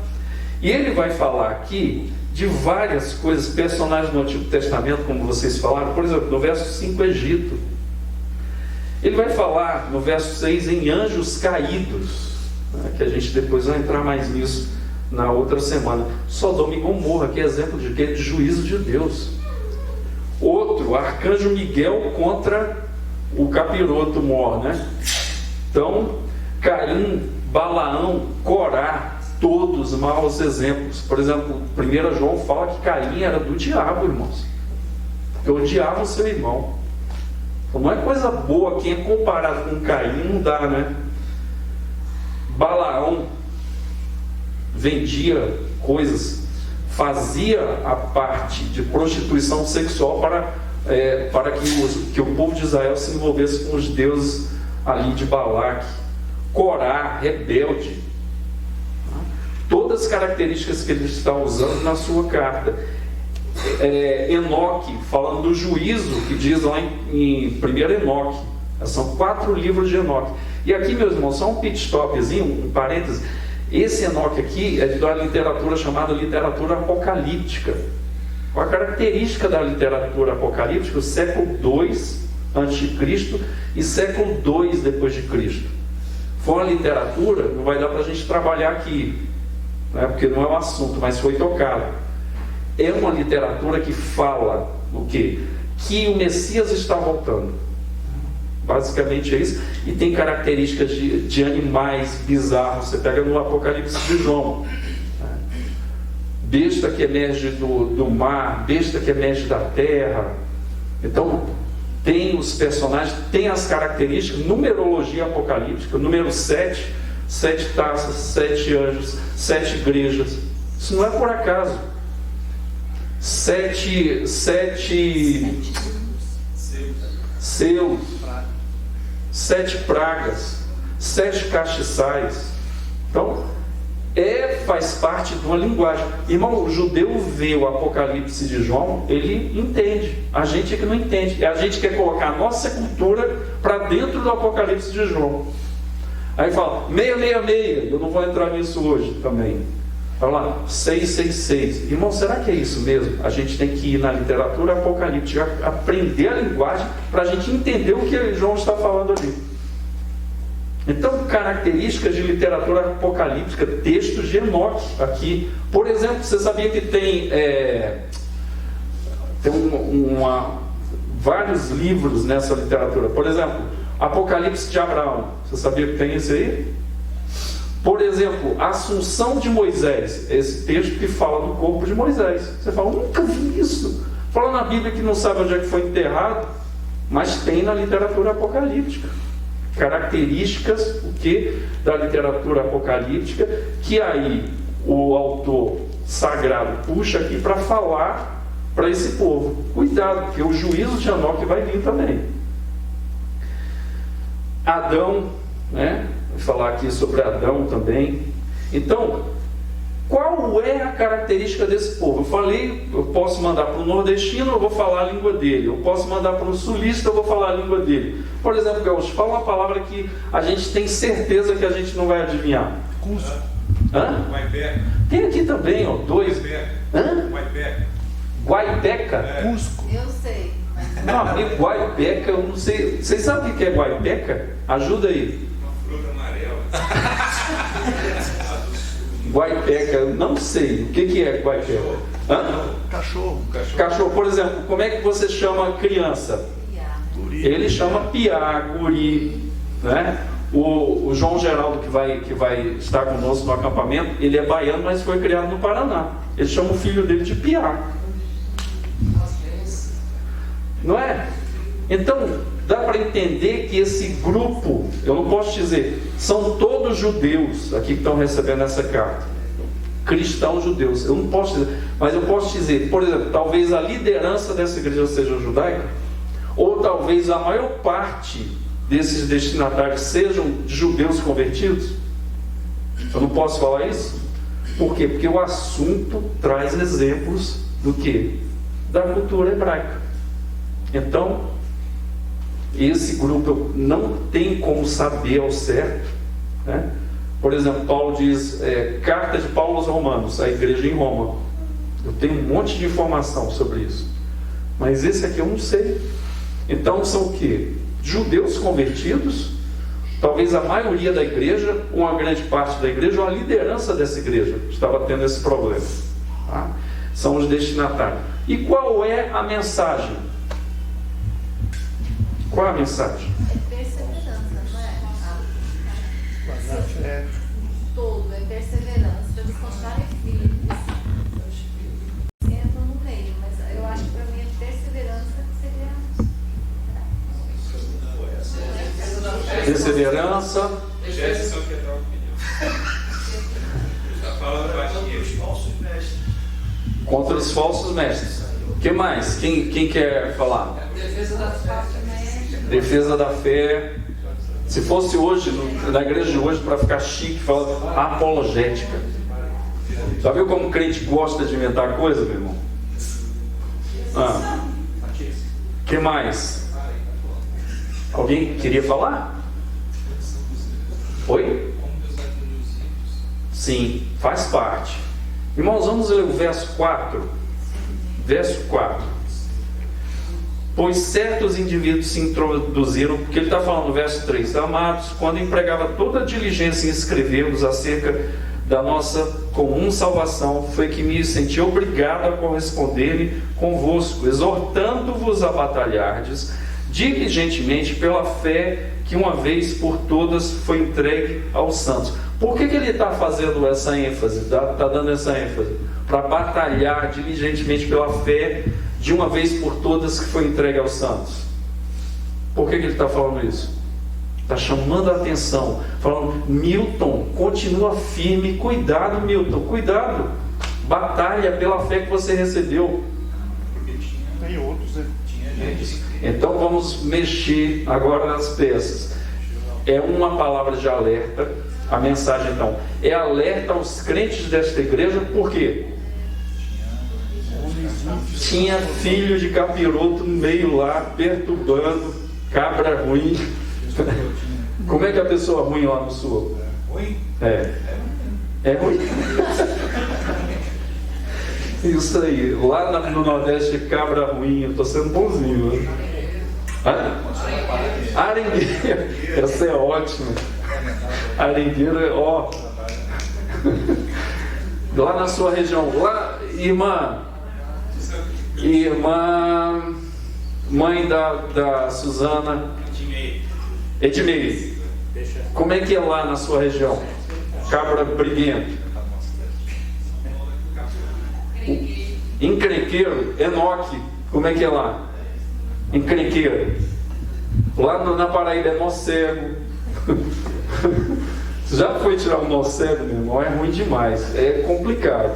E ele vai falar aqui de várias coisas, personagens do Antigo Testamento, como vocês falaram, por exemplo, no verso 5, Egito. Ele vai falar no verso 6 em anjos caídos, né, que a gente depois vai entrar mais nisso na outra semana. Sodoma e Gomorra, que é exemplo de quê? De juízo de Deus. Outro, arcanjo Miguel contra o capiroto Mor, né? Então, Caim, Balaão, Corá, todos maus exemplos. Por exemplo, 1 João fala que Caim era do diabo, irmãos, porque odiava o seu irmão. Então, não é coisa boa, quem é comparado com Caim não dá, né? Balaão vendia coisas, fazia a parte de prostituição sexual para que o povo de Israel se envolvesse com os deuses ali de Balaque. Corá, rebelde, todas as características que ele está usando na sua carta. Enoque, falando do juízo que diz lá em 1 Enoque, são 4 livros de Enoque. E aqui, meus irmãos, só um pit stopzinho, um parênteses. Esse Enoque aqui é da literatura chamada literatura apocalíptica. Qual a característica da literatura apocalíptica? O século II a.C. e século II depois de Cristo. Foi uma literatura, não vai dar para a gente trabalhar aqui, né, porque não é um assunto, mas foi tocado. É uma literatura que fala o quê? Que o Messias está voltando. Basicamente é isso. E tem características de animais bizarros. Você pega no Apocalipse de João, besta que emerge do mar, besta que emerge da terra. Então tem os personagens, tem as características, numerologia apocalíptica, número 7, 7 taças, 7 anjos, 7 igrejas. Isso não é por acaso. 7 selos, 7 pragas, 7 castiçais. Então, faz parte de uma linguagem. Irmão, o judeu vê o Apocalipse de João, ele entende. A gente é que não entende. A gente quer colocar a nossa cultura para dentro do Apocalipse de João. Aí fala, 666. Eu não vou entrar nisso hoje também. Olha lá, 666. Irmão, será que é isso mesmo? A gente tem que ir na literatura apocalíptica, aprender a linguagem para a gente entender o que João está falando ali. Então, características de literatura apocalíptica, textos de Enoque aqui. Por exemplo, você sabia que tem vários livros nessa literatura? Por exemplo, Apocalipse de Abraão. Você sabia que tem esse aí? Por exemplo, a Assunção de Moisés, esse texto que fala do corpo de Moisés. Você fala, nunca vi isso. Fala na Bíblia que não sabe onde é que foi enterrado. mas tem na literatura apocalíptica. Características da literatura apocalíptica, que aí o autor sagrado puxa aqui para falar para esse povo. Cuidado, porque o juízo de Enoque vai vir também. Adão, né? Vou falar aqui sobre Adão também. Então, qual é a característica desse povo? Eu falei, eu posso mandar para o nordestino, eu vou falar a língua dele. Eu posso mandar para o sulista, eu vou falar a língua dele. Por exemplo, gaúcho, fala uma palavra que a gente tem certeza que a gente não vai adivinhar. Cusco. Hã? Guaipeca. Tem aqui também, ó, dois. Hã? Guaipeca. Guaipeca? Cusco. Eu sei. Meu amigo, guaipeca, eu não sei. Vocês sabem o que é guaipeca? Ajuda aí. Uma fruta amarela. Guaipeca, eu não sei. O que é guaipeca? Hã? Cachorro. Cachorro, por exemplo, como é que você chama a criança? Guri. Ele chama piá, guri, né? O João Geraldo, que vai estar conosco no acampamento, ele é baiano, mas foi criado no Paraná. Ele chama o filho dele de piá. Não é? Então, dá para entender que esse grupo, eu não posso dizer, são todos judeus aqui que estão recebendo essa carta. Cristãos judeus. Eu não posso dizer, mas eu posso dizer, por exemplo, talvez a liderança dessa igreja seja judaica, ou talvez a maior parte desses destinatários sejam judeus convertidos. Eu não posso falar isso? Por quê? Porque o assunto traz exemplos do quê? Da cultura hebraica. Então, esse grupo não tem como saber ao certo, né? Por exemplo, Paulo diz, carta de Paulo aos Romanos, a igreja em Roma. Eu tenho um monte de informação sobre isso, mas esse aqui eu não sei. Então são o quê? Judeus convertidos, talvez a maioria da igreja, uma grande parte da igreja, ou a liderança dessa igreja estava tendo esse problema, tá? São os destinatários. E qual é a mensagem? Qual é a mensagem? É perseverança, não é? Guardar fé. Todo é perseverança, para eles continuarem firmes. Entram no meio, mas eu acho que para mim a perseverança seria. Perseverança. Jéssica Pedro pediu. Está falando baixinho. Contra os falsos mestres. O que mais? Quem quer falar? Defesa da fé. Defesa da fé. Se fosse hoje, na igreja de hoje, para ficar chique, fala apologética. Já viu como o crente gosta de inventar coisa, meu irmão? Que mais? Alguém queria falar? Oi? Sim, faz parte. Irmãos, vamos ler o verso 4. Verso 4. Pois certos indivíduos se introduziram, porque ele está falando no verso 3, amados, quando empregava toda a diligência em escrever-vos acerca da nossa comum salvação, foi que me senti obrigado a corresponder-me convosco, exortando-vos a batalhardes diligentemente pela fé que uma vez por todas foi entregue aos santos. Por que ele está fazendo essa ênfase? Está dando essa ênfase? Para batalhar diligentemente pela fé de uma vez por todas que foi entregue aos santos. Por que ele está falando isso? Está chamando a atenção, falando, Milton, continua firme, cuidado, Milton, cuidado, batalha pela fé que você recebeu. Tem outros, né? Então vamos mexer agora nas peças. É uma palavra de alerta. A mensagem então é alerta aos crentes desta igreja, por quê? Tinha filho de capiroto no meio lá, perturbando, cabra ruim. Como é que a pessoa ruim lá no sul? Ruim? É ruim. Isso aí, lá no Nordeste, cabra ruim, eu estou sendo bonzinho, né? Arengueira, essa é ótima. Arengueira, ó. Lá na sua região, lá, irmã, mãe da Suzana, Edmei, como é que é lá na sua região? Cabra briguento. Encrenqueiro, Enoque, como é que é lá? Encrenqueiro. Lá na Paraíba é nó cego. Você já foi tirar um nó cego, meu irmão? É ruim demais, é complicado.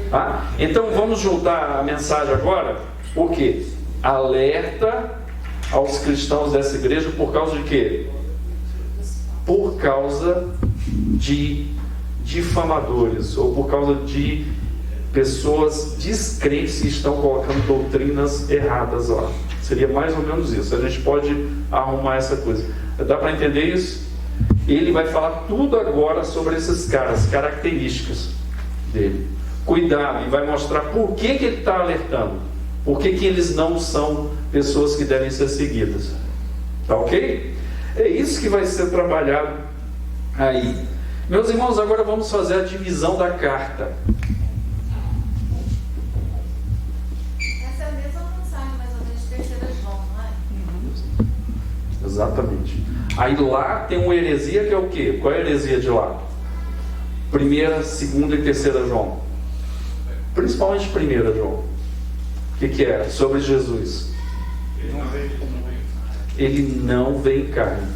Tá? Então vamos juntar a mensagem agora. O quê? Alerta aos cristãos dessa igreja por causa de quê? Por causa de difamadores, ou por causa de pessoas descrentes que estão colocando doutrinas erradas lá. Seria mais ou menos isso. A gente pode arrumar essa coisa. Dá para entender isso? Ele vai falar tudo agora sobre esses caras, características dele. Cuidado, e vai mostrar por que ele está alertando. Por que eles não são pessoas que devem ser seguidas. Tá ok? É isso que vai ser trabalhado aí. Meus irmãos, agora vamos fazer a divisão da carta. Essa é a mesma mensagem, mais ou menos, de 3 João, não é? Exatamente. Aí lá tem uma heresia que é o quê? Qual é a heresia de lá? 1ª, 2ª e 3ª João. Principalmente 1ª João. O que é? Sobre Jesus. Ele não vem em carne.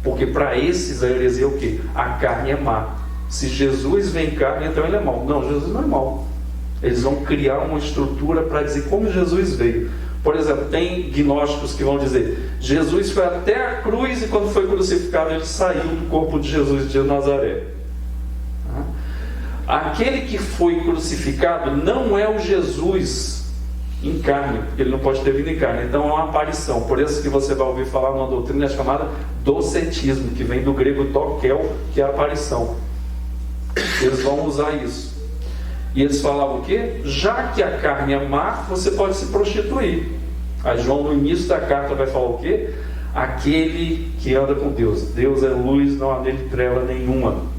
Porque para esses a heresia é o quê? A carne é má. Se Jesus vem em carne, então ele é mau. Não, Jesus não é mau. Eles vão criar uma estrutura para dizer como Jesus veio. Por exemplo, tem gnósticos que vão dizer: Jesus foi até a cruz e quando foi crucificado ele saiu do corpo de Jesus de Nazaré. Aquele que foi crucificado não é o Jesus em carne, porque ele não pode ter vindo em carne. Então é uma aparição. Por isso que você vai ouvir falar numa doutrina chamada docetismo, que vem do grego dokel, que é a aparição. Eles vão usar isso. E eles falavam o quê? Já que a carne é má, você pode se prostituir. Aí João no início da carta vai falar o quê? Aquele que anda com Deus. Deus é luz, não há nele treva nenhuma.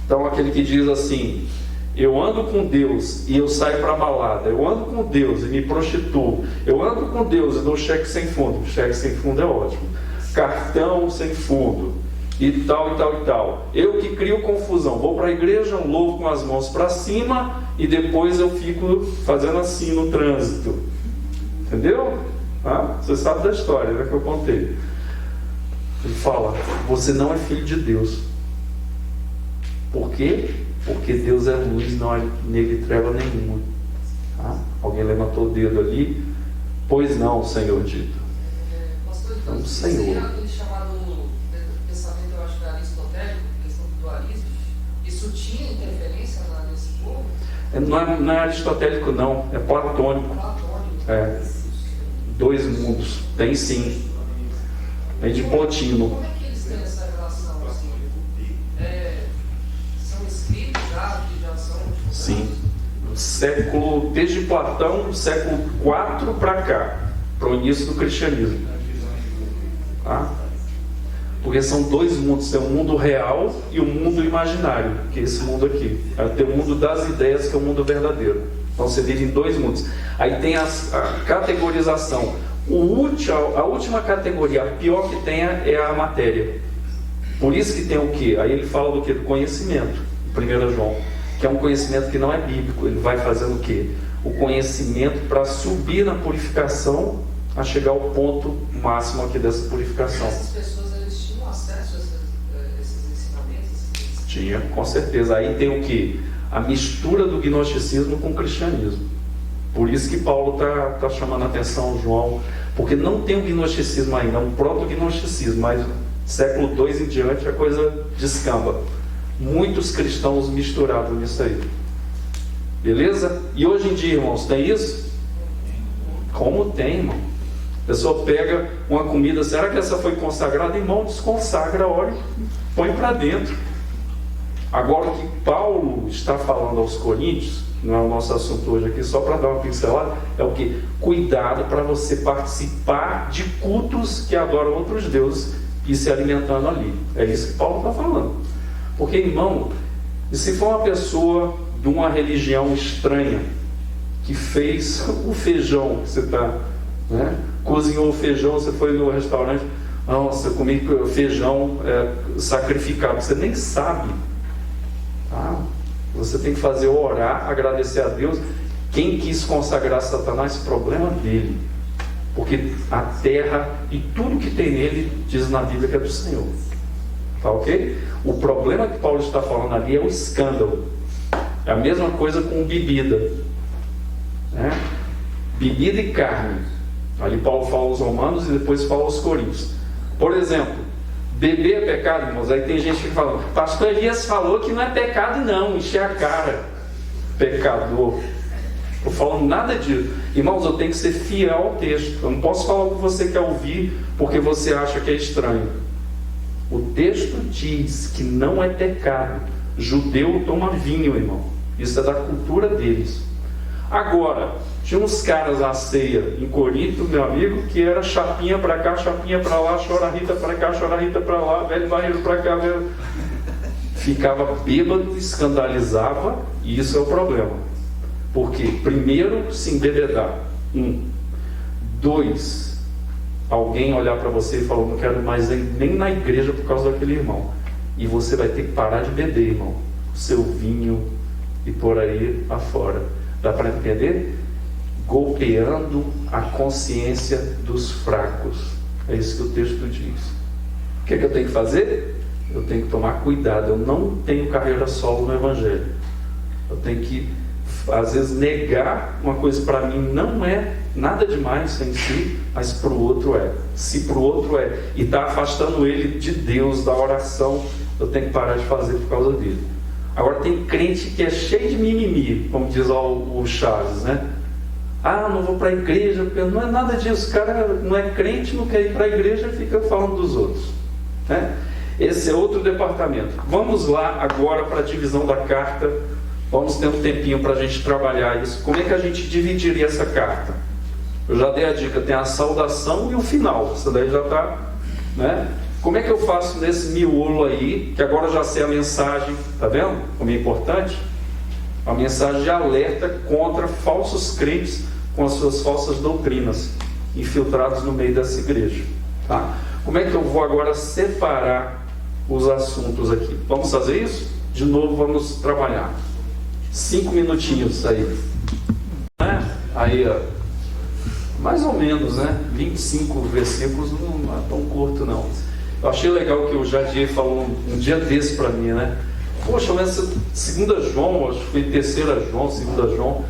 Então aquele que diz assim: eu ando com Deus e eu saio para a balada, eu ando com Deus e me prostituo, eu ando com Deus e dou cheque sem fundo. Cheque sem fundo é ótimo. Cartão sem fundo e tal e tal e tal. Eu que crio confusão, vou para a igreja, louvo com as mãos para cima e depois eu fico fazendo assim no trânsito. Entendeu? Você sabe da história, né, que eu contei. Ele fala: você não é filho de Deus. Por quê? Porque Deus é luz, não há nele treva nenhuma. Alguém levantou o dedo ali? Pois não, Senhor dito. Pastor, então, Senhor. Senhor. Aquele chamado pensamento, eu acho que aristotélico, questão do dualismo, isso tinha interferência nesse povo? Não é aristotélico, não, é platônico. É. 2 mundos. Tem sim. Tem de Plotino. Como é que eles têm essa relação? Assim? São escritos já, que já são. Sim. Século, desde Platão, século 4 para cá, para o início do cristianismo. Porque são 2 mundos, tem o mundo real e o mundo imaginário, que é esse mundo aqui. Aí tem o mundo das ideias, que é o mundo verdadeiro. Então você vive em 2 mundos. Aí tem a categorização. A última categoria, a pior que tem é a matéria. Por isso que tem o quê? Aí ele fala do quê? Do conhecimento, 1 João, que é um conhecimento que não é bíblico. Ele vai fazendo o quê? O conhecimento para subir na purificação, a chegar ao ponto máximo aqui dessa purificação. Essas pessoas, eles tinham acesso a esses ensinamentos? Tinha, com certeza. Aí tem o quê? A mistura do gnosticismo com o cristianismo. Por isso que Paulo está chamando a atenção, João, porque não tem o gnosticismo ainda, é um proto-gnosticismo, mas século 2 em diante a coisa descamba. Muitos cristãos misturados nisso aí. Beleza? E hoje em dia, irmãos, tem isso? Como tem, irmão? A pessoa pega uma comida, será que essa foi consagrada? Irmão, desconsagra, olha, põe para dentro. Agora, o que Paulo está falando aos Coríntios, não é o nosso assunto hoje aqui, só para dar uma pincelada, é o que? Cuidado para você participar de cultos que adoram outros deuses e se alimentando ali. É isso que Paulo está falando. Porque, irmão, e se for uma pessoa de uma religião estranha que fez o feijão que você está, né? Cozinhou o feijão, você foi no restaurante, nossa, eu comi feijão sacrificado, você nem sabe. Você tem que fazer orar, agradecer a Deus. Quem quis consagrar Satanás, problema dele. Porque a terra e tudo que tem nele, diz na Bíblia, que é do Senhor. Tá ok? O problema que Paulo está falando ali é o escândalo. É a mesma coisa com bebida, né? Bebida e carne. Ali Paulo fala aos Romanos e depois fala aos Coríntios. Por exemplo, beber é pecado, irmãos? Aí tem gente que fala, pastor Elias falou que não é pecado não, encher a cara. Pecador. Estou falando nada disso. Irmãos, eu tenho que ser fiel ao texto. Eu não posso falar o que você quer ouvir porque você acha que é estranho. O texto diz que não é pecado. Judeu toma vinho, irmão. Isso é da cultura deles. Agora, tinha uns caras à ceia em Corinto, meu amigo, que era chapinha para cá, chapinha para lá, chora-rita para cá, chora-rita para lá, velho barreiro para cá, velho. Ficava bêbado, escandalizava, e isso é o problema. Porque, primeiro, se embebedar. 2, alguém olhar para você e falar, não quero mais ir nem na igreja por causa daquele irmão. E você vai ter que parar de beber, irmão. O seu vinho e por aí afora. Dá para entender? Golpeando a consciência dos fracos. É isso que o texto diz. O que é que eu tenho que fazer? Eu tenho que tomar cuidado. Eu não tenho carreira solo no Evangelho. Eu tenho que, às vezes, negar uma coisa para mim não é nada demais em si, mas para o outro é. Se para o outro é, e está afastando ele de Deus, da oração, eu tenho que parar de fazer por causa dele. Agora tem crente que é cheio de mimimi, como diz o Chaves, né? Ah, não vou para a igreja, porque não é nada disso. O cara não é crente, não quer ir para a igreja e fica falando dos outros, né? Esse é outro departamento. Vamos lá agora para a divisão da carta. Vamos ter um tempinho para a gente trabalhar isso. Como é que a gente dividiria essa carta? Eu já dei a dica, tem a saudação e o final. Isso daí já está, né? Como é que eu faço nesse miolo aí, que agora eu já sei a mensagem, tá vendo como é importante? A mensagem de alerta contra falsos crentes com as suas falsas doutrinas, infiltrados no meio dessa igreja, tá? Como é que eu vou agora separar os assuntos aqui? Vamos fazer isso? De novo, vamos trabalhar. 5 minutinhos aí. Aí, ó, mais ou menos, né? 25 versículos não é tão curto, não. Eu achei legal que o Jadier falou um dia desse para mim, né? Poxa, mas 2 João, acho que foi 3 João, 2 João,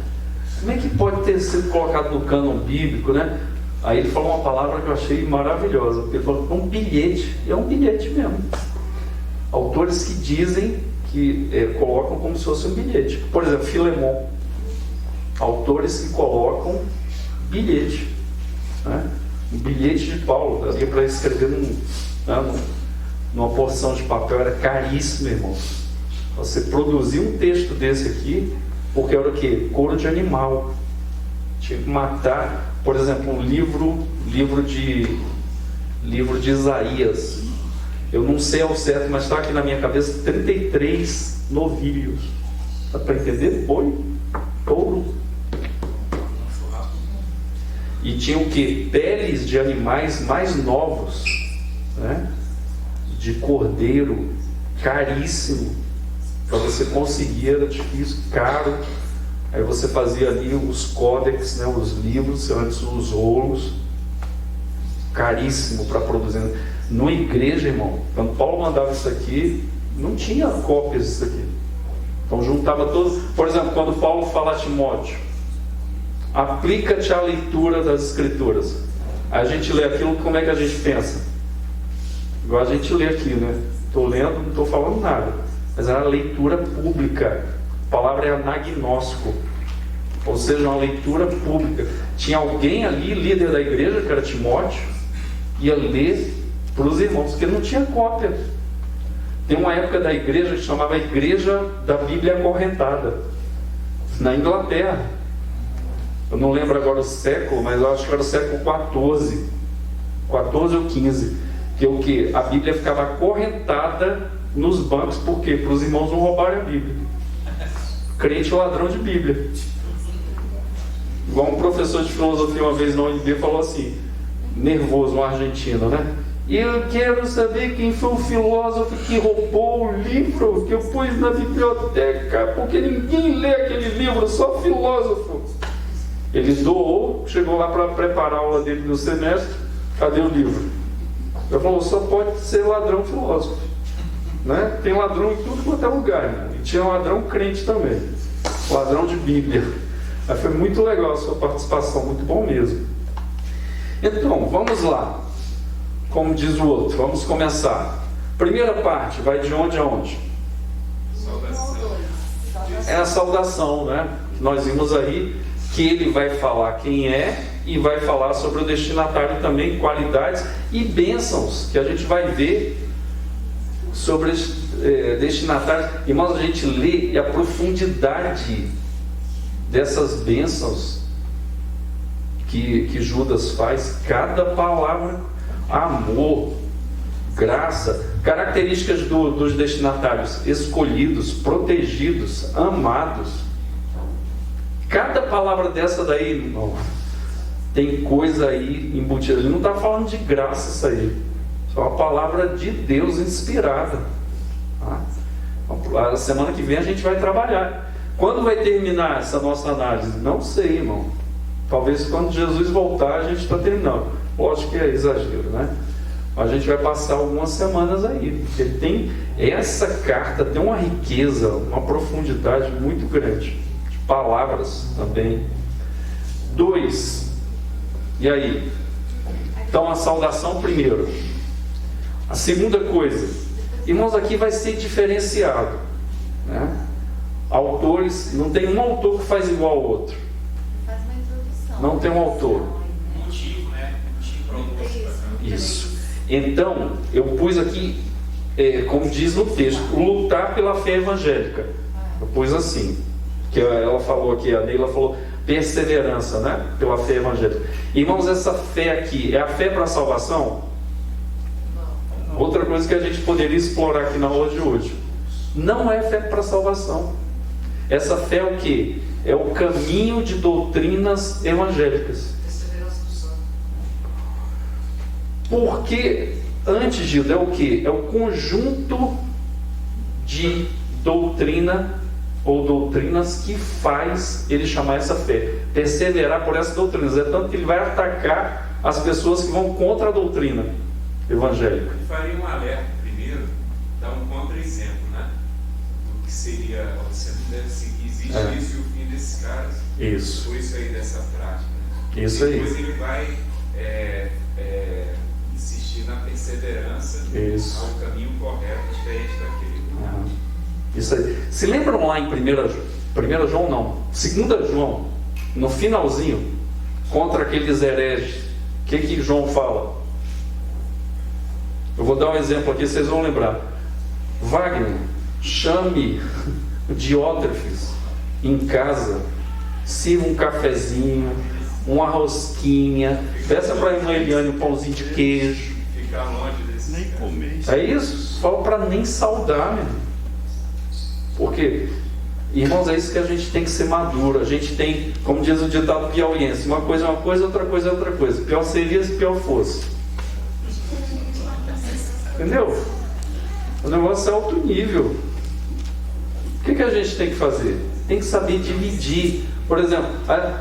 como é que pode ter sido colocado no cânon bíblico, né? Aí ele falou uma palavra que eu achei maravilhosa, porque ele falou, um bilhete, é um bilhete mesmo. Autores que dizem que colocam como se fosse um bilhete. Por exemplo, Filemon. Autores que colocam bilhete, né? Um bilhete de Paulo, daria para escrever numa porção de papel, era caríssimo, irmãos. Você produzir um texto desse aqui, porque era o quê? Couro de animal. Tinha que matar, por exemplo, um livro de Isaías. Eu não sei ao certo, mas está aqui na minha cabeça 33 novilhos. Dá para entender? Boi, touro. E tinha o que? Peles de animais mais novos, né? De cordeiro, caríssimo. Para você conseguir era difícil, caro. Aí você fazia ali os códex, né? Os livros, antes os rolos, caríssimo para produzir. Numa igreja, irmão, quando Paulo mandava isso aqui, não tinha cópias disso aqui. Então juntava todos. Por exemplo, quando Paulo fala a Timóteo, aplica-te à leitura das Escrituras. Aí a gente lê aquilo, como é que a gente pensa? Igual a gente lê aqui, né? Estou lendo, não estou falando nada. Mas era leitura pública. A palavra é anagnóstico. Ou seja, uma leitura pública. Tinha alguém ali, líder da igreja, que era Timóteo, ia ler para os irmãos, porque não tinha cópia. Tem uma época da igreja que chamava Igreja da Bíblia Acorrentada, na Inglaterra. Eu não lembro agora o século, mas eu acho que era o século 14 ou 15, que o que? A Bíblia ficava acorrentada nos bancos, por quê? Para os irmãos não roubarem a Bíblia. Crente ladrão de Bíblia. Igual um professor de filosofia uma vez na UNB falou assim, nervoso, um argentino, né? E eu quero saber quem foi o filósofo que roubou o livro que eu pus na biblioteca, porque ninguém lê aquele livro, só filósofo. Ele doou, chegou lá para preparar a aula dele do semestre, cadê o livro? Ele falou, só pode ser ladrão filósofo, né? Tem ladrão em tudo quanto é lugar, né? E tinha ladrão crente também, ladrão de Bíblia. Aí foi muito legal a sua participação, muito bom mesmo. Então, vamos lá. Como diz o outro, vamos começar. Primeira parte, vai de onde a onde? Saudação. É a saudação, né? Nós vimos aí que ele vai falar quem é e vai falar sobre o destinatário também, qualidades e bênçãos, que a gente vai ver sobre destinatários. Irmãos, a gente lê e a profundidade dessas bênçãos que Judas faz, cada palavra, amor, graça, características dos destinatários, escolhidos, protegidos, amados. Cada palavra dessa daí, irmão, tem coisa aí embutida. Ele não está falando de graça isso aí, só uma palavra de Deus inspirada. A semana que vem a gente vai trabalhar. Quando vai terminar essa nossa análise? Não sei, irmão. Talvez quando Jesus voltar a gente está terminando. Lógico que é exagero, né? A gente vai passar algumas semanas aí, porque tem essa carta, tem uma riqueza, uma profundidade muito grande, de palavras também. 2, e aí? Então a saudação primeiro. A segunda coisa, irmãos, aqui vai ser diferenciado, né? Autores, não tem um autor que faz igual ao outro. Faz uma introdução. Não tem um autor. Motivo, né? Motivo. Isso. Então, eu pus aqui, como diz no texto, lutar pela fé evangélica. Eu pus assim, que ela falou aqui, a Neila falou, perseverança, né? Pela fé evangélica. Irmãos, essa fé aqui, é a fé para a salvação? Não. Outra coisa que a gente poderia explorar aqui na aula de hoje. Não é fé para a salvação. Essa fé é o quê? É o caminho de doutrinas evangélicas. Perseverança do santo. Porque antes, Gildo, é o quê? É o conjunto de doutrina ou doutrinas que faz ele chamar essa fé. Perseverar por essas doutrinas. É tanto que ele vai atacar as pessoas que vão contra a doutrina evangélica. Eu faria um alerta primeiro, dar um contra-exemplo, né? Do que seria, você não deve seguir, existe isso e o fim desses caras. Isso. Foi isso aí dessa prática. Isso aí. Depois ele vai insistir na perseverança ao caminho correto, diferente daquele. Isso aí. Se lembram lá em 1 João não, 2 João, no finalzinho, contra aqueles hereges, o que João fala? Eu vou dar um exemplo aqui, vocês vão lembrar. Wagner, chame Diótrefes em casa, sirva um cafezinho, uma rosquinha, peça para a irmã Eliane um pãozinho de queijo. Ficar longe desse. Nem comer. É isso, só para nem saudar, meu. Porque, irmãos, é isso que a gente tem que ser maduro. A gente tem, como diz o ditado piauiense, uma coisa é uma coisa, outra coisa é outra coisa. Pior seria se pior fosse. Entendeu? O negócio é alto nível. O que a gente tem que fazer? Tem que saber dividir. Por exemplo,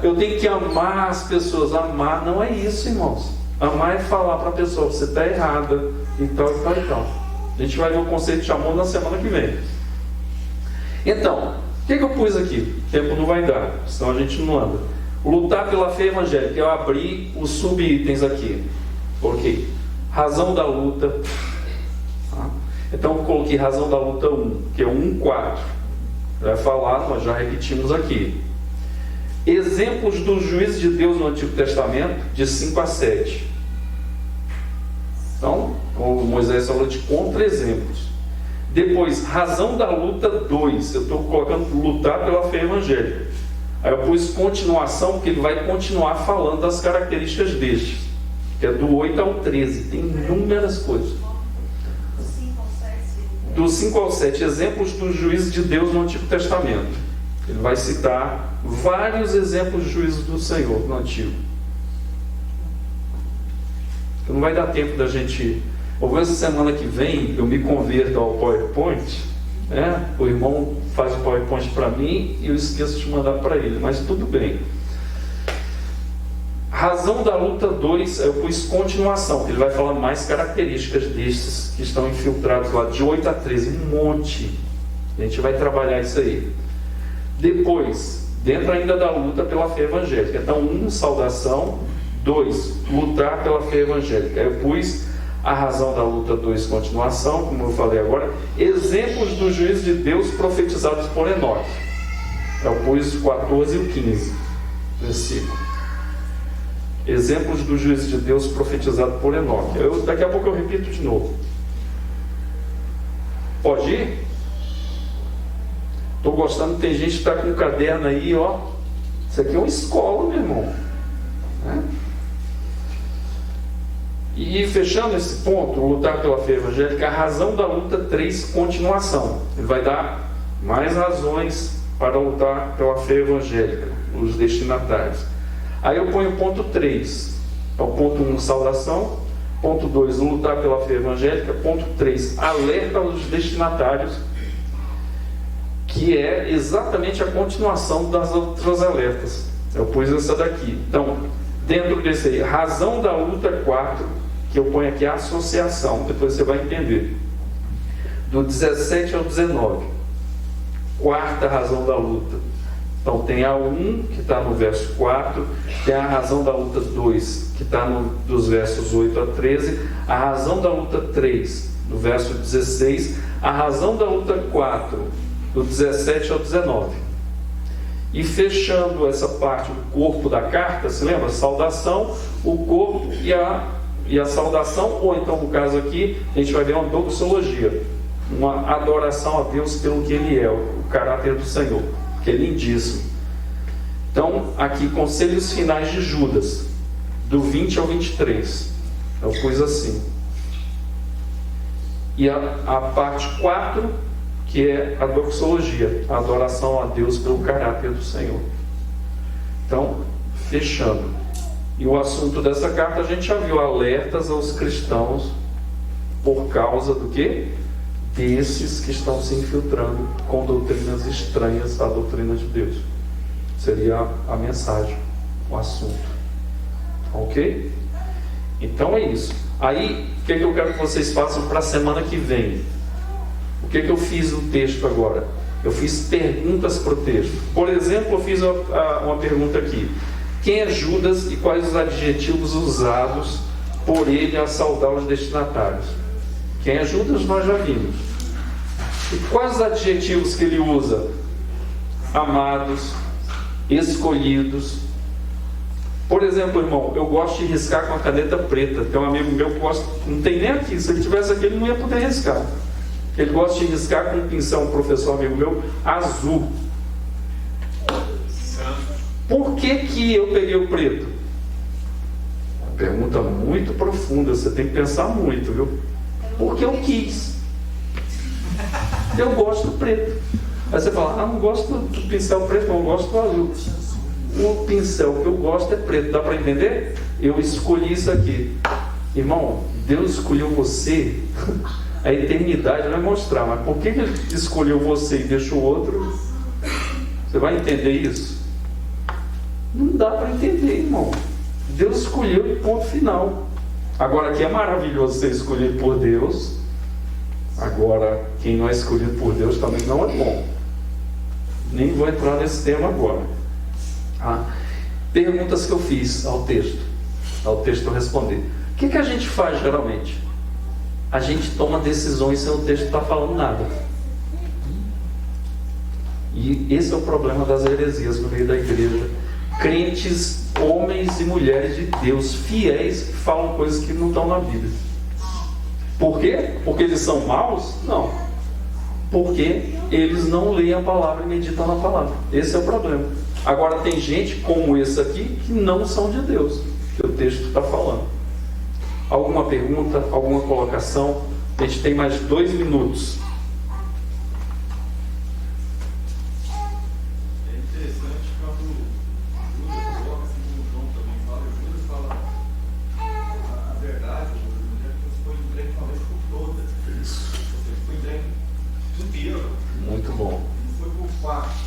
eu tenho que amar as pessoas. Amar não é isso, irmãos. Amar é falar para a pessoa, você está errada, e tal, e tal, e tal. A gente vai ver o conceito de amor na semana que vem. Então, o que eu pus aqui? O tempo não vai dar, senão a gente não anda. Lutar pela fé evangélica. Eu abri os subitens aqui. Ok. Razão da luta. Então eu coloquei razão da luta 1, que é 1:4. Vai falar, nós já repetimos aqui. Exemplos dos juízes de Deus no Antigo Testamento, de 5 a 7. Então, como Moisés falou de contra-exemplos. Depois, razão da luta 2. Eu estou colocando lutar pela fé evangélica. Aí eu pus continuação, porque ele vai continuar falando das características destes, que é do 8 ao 13. Tem inúmeras coisas. Do 5 ao 7, exemplos dos juízes de Deus no Antigo Testamento. Ele vai citar vários exemplos de juízos do Senhor no Antigo. Não vai dar tempo da gente... Ou essa semana que vem eu me converto ao PowerPoint, né? O irmão faz o PowerPoint para mim e eu esqueço de mandar para ele, mas tudo bem. Razão da luta 2, eu pus continuação, que ele vai falar mais características destes que estão infiltrados lá, de 8 a 13, um monte. A gente vai trabalhar isso aí. Depois, dentro ainda da luta pela fé evangélica. Então, 1, saudação. 2, lutar pela fé evangélica. Eu pus a razão da luta 2, continuação, como eu falei agora. Exemplos do juízo de Deus profetizados por Enoque. Eu pus o 14 e o 15, versículo. Exemplos do juízo de Deus profetizado por Enoque. Daqui a pouco eu repito de novo. Pode ir? Estou gostando, tem gente que está com um caderno aí, ó. Isso aqui é uma escola, meu irmão. Né? E fechando esse ponto, lutar pela fé evangélica, a razão da luta 3, continuação. Ele vai dar mais razões para lutar pela fé evangélica, os destinatários. Aí eu ponho o ponto 3, é o ponto 1, saudação. Ponto 2, lutar pela fé evangélica. Ponto 3, alerta aos destinatários, que é exatamente a continuação das outras alertas. Eu pus essa daqui. Então, dentro desse aí, razão da luta 4, que eu ponho aqui a associação, depois você vai entender. Do 17 ao 19. Quarta razão da luta. Então tem a 1, que está no verso 4, tem a razão da luta 2, que está dos versos 8 a 13, a razão da luta 3, no verso 16, a razão da luta 4, do 17 ao 19. E fechando essa parte do corpo da carta, se lembra? Saudação, o corpo e a saudação, ou então no caso aqui, a gente vai ver uma doxologia, uma adoração a Deus pelo que Ele é, o caráter do Senhor, que é lindíssimo. Então, aqui, conselhos finais de Judas, do 20 ao 23, eu pus assim. E a parte 4, que é a doxologia, a adoração a Deus pelo caráter do Senhor. Então, fechando. E o assunto dessa carta a gente já viu, alertas aos cristãos por causa do quê? Desses que estão se infiltrando com doutrinas estranhas à doutrina de Deus. Seria a mensagem, o assunto. Ok? Então é isso. Aí, o que eu quero que vocês façam para a semana que vem? O que eu fiz no texto agora? Eu fiz perguntas para o texto. Por exemplo, eu fiz uma pergunta aqui. Quem é Judas e quais os adjetivos usados por ele a saudar os destinatários? Quem é Judas nós já vimos. E quais os adjetivos que ele usa? Amados, escolhidos. Por exemplo, irmão, eu gosto de riscar com a caneta preta. Tem um amigo meu que gosta, não tem nem aqui. Se ele tivesse aqui, ele não ia poder riscar. Ele gosta de riscar com um pincel, um professor amigo meu, azul. Por que eu peguei o preto? Uma pergunta muito profunda, você tem que pensar muito, viu? Porque eu quis. Eu gosto do preto. Aí você fala, não gosto do pincel preto, não, eu gosto do azul. O pincel que eu gosto é preto, dá para entender? Eu escolhi isso aqui. Irmão, Deus escolheu você, a eternidade vai mostrar, mas por que ele escolheu você e deixou o outro? Você vai entender isso? Não dá para entender, irmão. Deus escolheu, ponto final. Agora, que é maravilhoso ser escolhido por Deus. Agora, quem não é escolhido por Deus também não é bom. Nem vou entrar nesse tema agora. Perguntas que eu fiz ao texto eu responder. O que a gente faz geralmente? A gente toma decisões sem o texto estar falando nada. E esse é o problema das heresias no meio da igreja. Crentes, homens e mulheres de Deus, fiéis, que falam coisas que não estão na Bíblia. Por quê? Porque eles são maus? Não. Porque eles não leem a palavra e meditam na palavra. Esse é o problema. Agora tem gente como esse aqui que não são de Deus, que o texto está falando. Alguma pergunta, alguma colocação? A gente tem mais 2 minutos. É interessante quando Judas coloca assim como João também fala. Judas fala a verdade, você foi entregue uma vez por todas. Você foi entregue inteiro. Muito bom. Não foi por parte.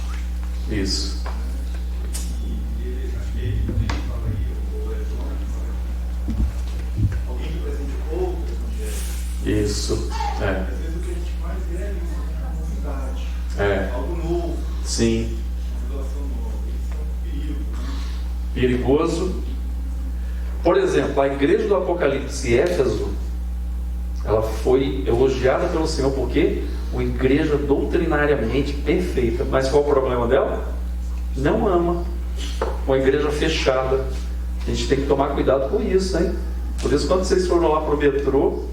Isso. E ele, acho que ele também fala aí, ou é Sim. Perigoso. Por exemplo, a igreja do Apocalipse Éfeso, ela foi elogiada pelo Senhor porque uma igreja doutrinariamente perfeita. Mas qual o problema dela? Não ama. Uma igreja fechada. A gente tem que tomar cuidado com isso, hein? Por isso, quando vocês foram lá para o metrô,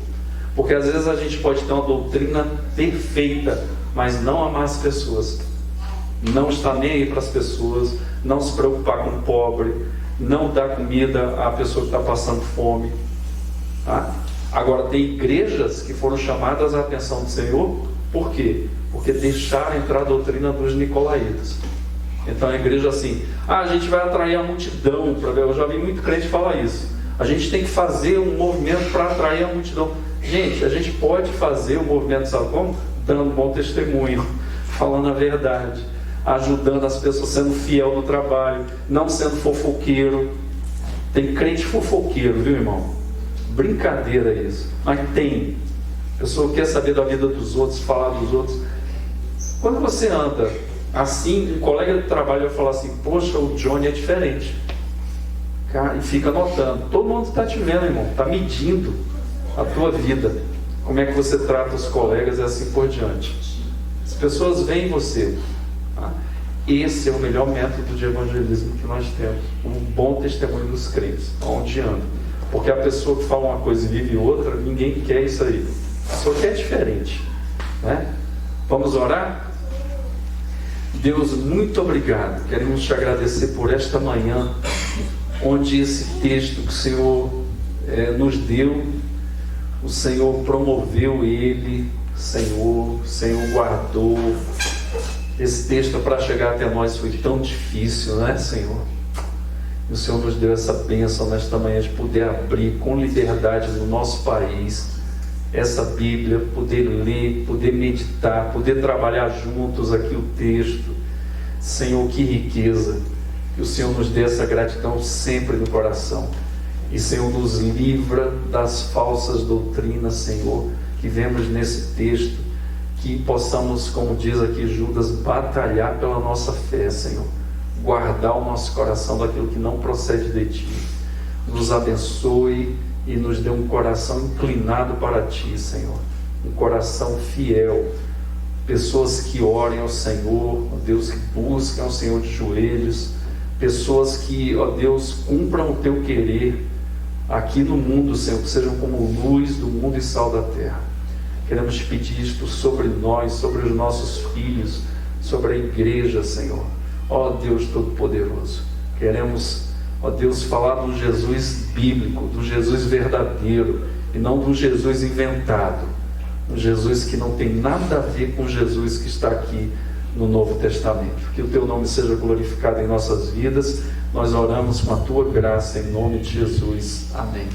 porque às vezes a gente pode ter uma doutrina perfeita, mas não amar as pessoas, não estar nem aí para as pessoas, não se preocupar com o pobre, não dar comida à pessoa que está passando fome, tá? Agora, tem igrejas que foram chamadas à atenção do Senhor. Por quê? Porque deixaram entrar a doutrina dos nicolaítas. Então a igreja assim, a gente vai atrair a multidão para ver. Eu já vi muito crente falar isso. A gente tem que fazer um movimento para atrair a multidão. Gente, a gente pode fazer o movimento, sabe como? Dando bom testemunho, falando a verdade, ajudando as pessoas, sendo fiel no trabalho, não sendo fofoqueiro. Tem crente fofoqueiro, viu, irmão? Brincadeira isso. Mas tem. A pessoa quer saber da vida dos outros, falar dos outros. Quando você anda assim, um colega de trabalho vai falar assim, poxa, o Johnny é diferente. E fica notando. Todo mundo está te vendo, irmão. Está medindo a tua vida. Como é que você trata os colegas e assim por diante. As pessoas veem você. Tá? Esse é o melhor método de evangelismo que nós temos. Um bom testemunho dos crentes. Onde anda. Porque a pessoa que fala uma coisa e vive outra, ninguém quer isso aí. A pessoa quer diferente. Né? Vamos orar? Deus, muito obrigado. Queremos te agradecer por esta manhã, onde esse texto que o Senhor nos deu, o Senhor promoveu ele, o Senhor guardou. Esse texto para chegar até nós foi tão difícil, né, Senhor? E o Senhor nos deu essa bênção nesta manhã de poder abrir com liberdade no nosso país essa Bíblia, poder ler, poder meditar, poder trabalhar juntos aqui o texto. Senhor, que riqueza! Que o Senhor nos dê essa gratidão sempre no coração. E, Senhor, nos livra das falsas doutrinas, Senhor, que vemos nesse texto. Que possamos, como diz aqui Judas, batalhar pela nossa fé, Senhor. Guardar o nosso coração daquilo que não procede de Ti. Nos abençoe e nos dê um coração inclinado para Ti, Senhor. Um coração fiel. Pessoas que orem ao Senhor, ó Deus, que busquem ao Senhor de joelhos. Pessoas que, ó Deus, cumpram o Teu querer aqui no mundo, Senhor, que sejam como luz do mundo e sal da terra. Queremos te pedir isto sobre nós, sobre os nossos filhos, sobre a igreja, Senhor. Ó Deus Todo-Poderoso, queremos, ó Deus, falar do Jesus bíblico, do Jesus verdadeiro, e não do Jesus inventado, um Jesus que não tem nada a ver com Jesus que está aqui no Novo Testamento. Que o Teu nome seja glorificado em nossas vidas. Nós oramos com a Tua graça, em nome de Jesus. Amém.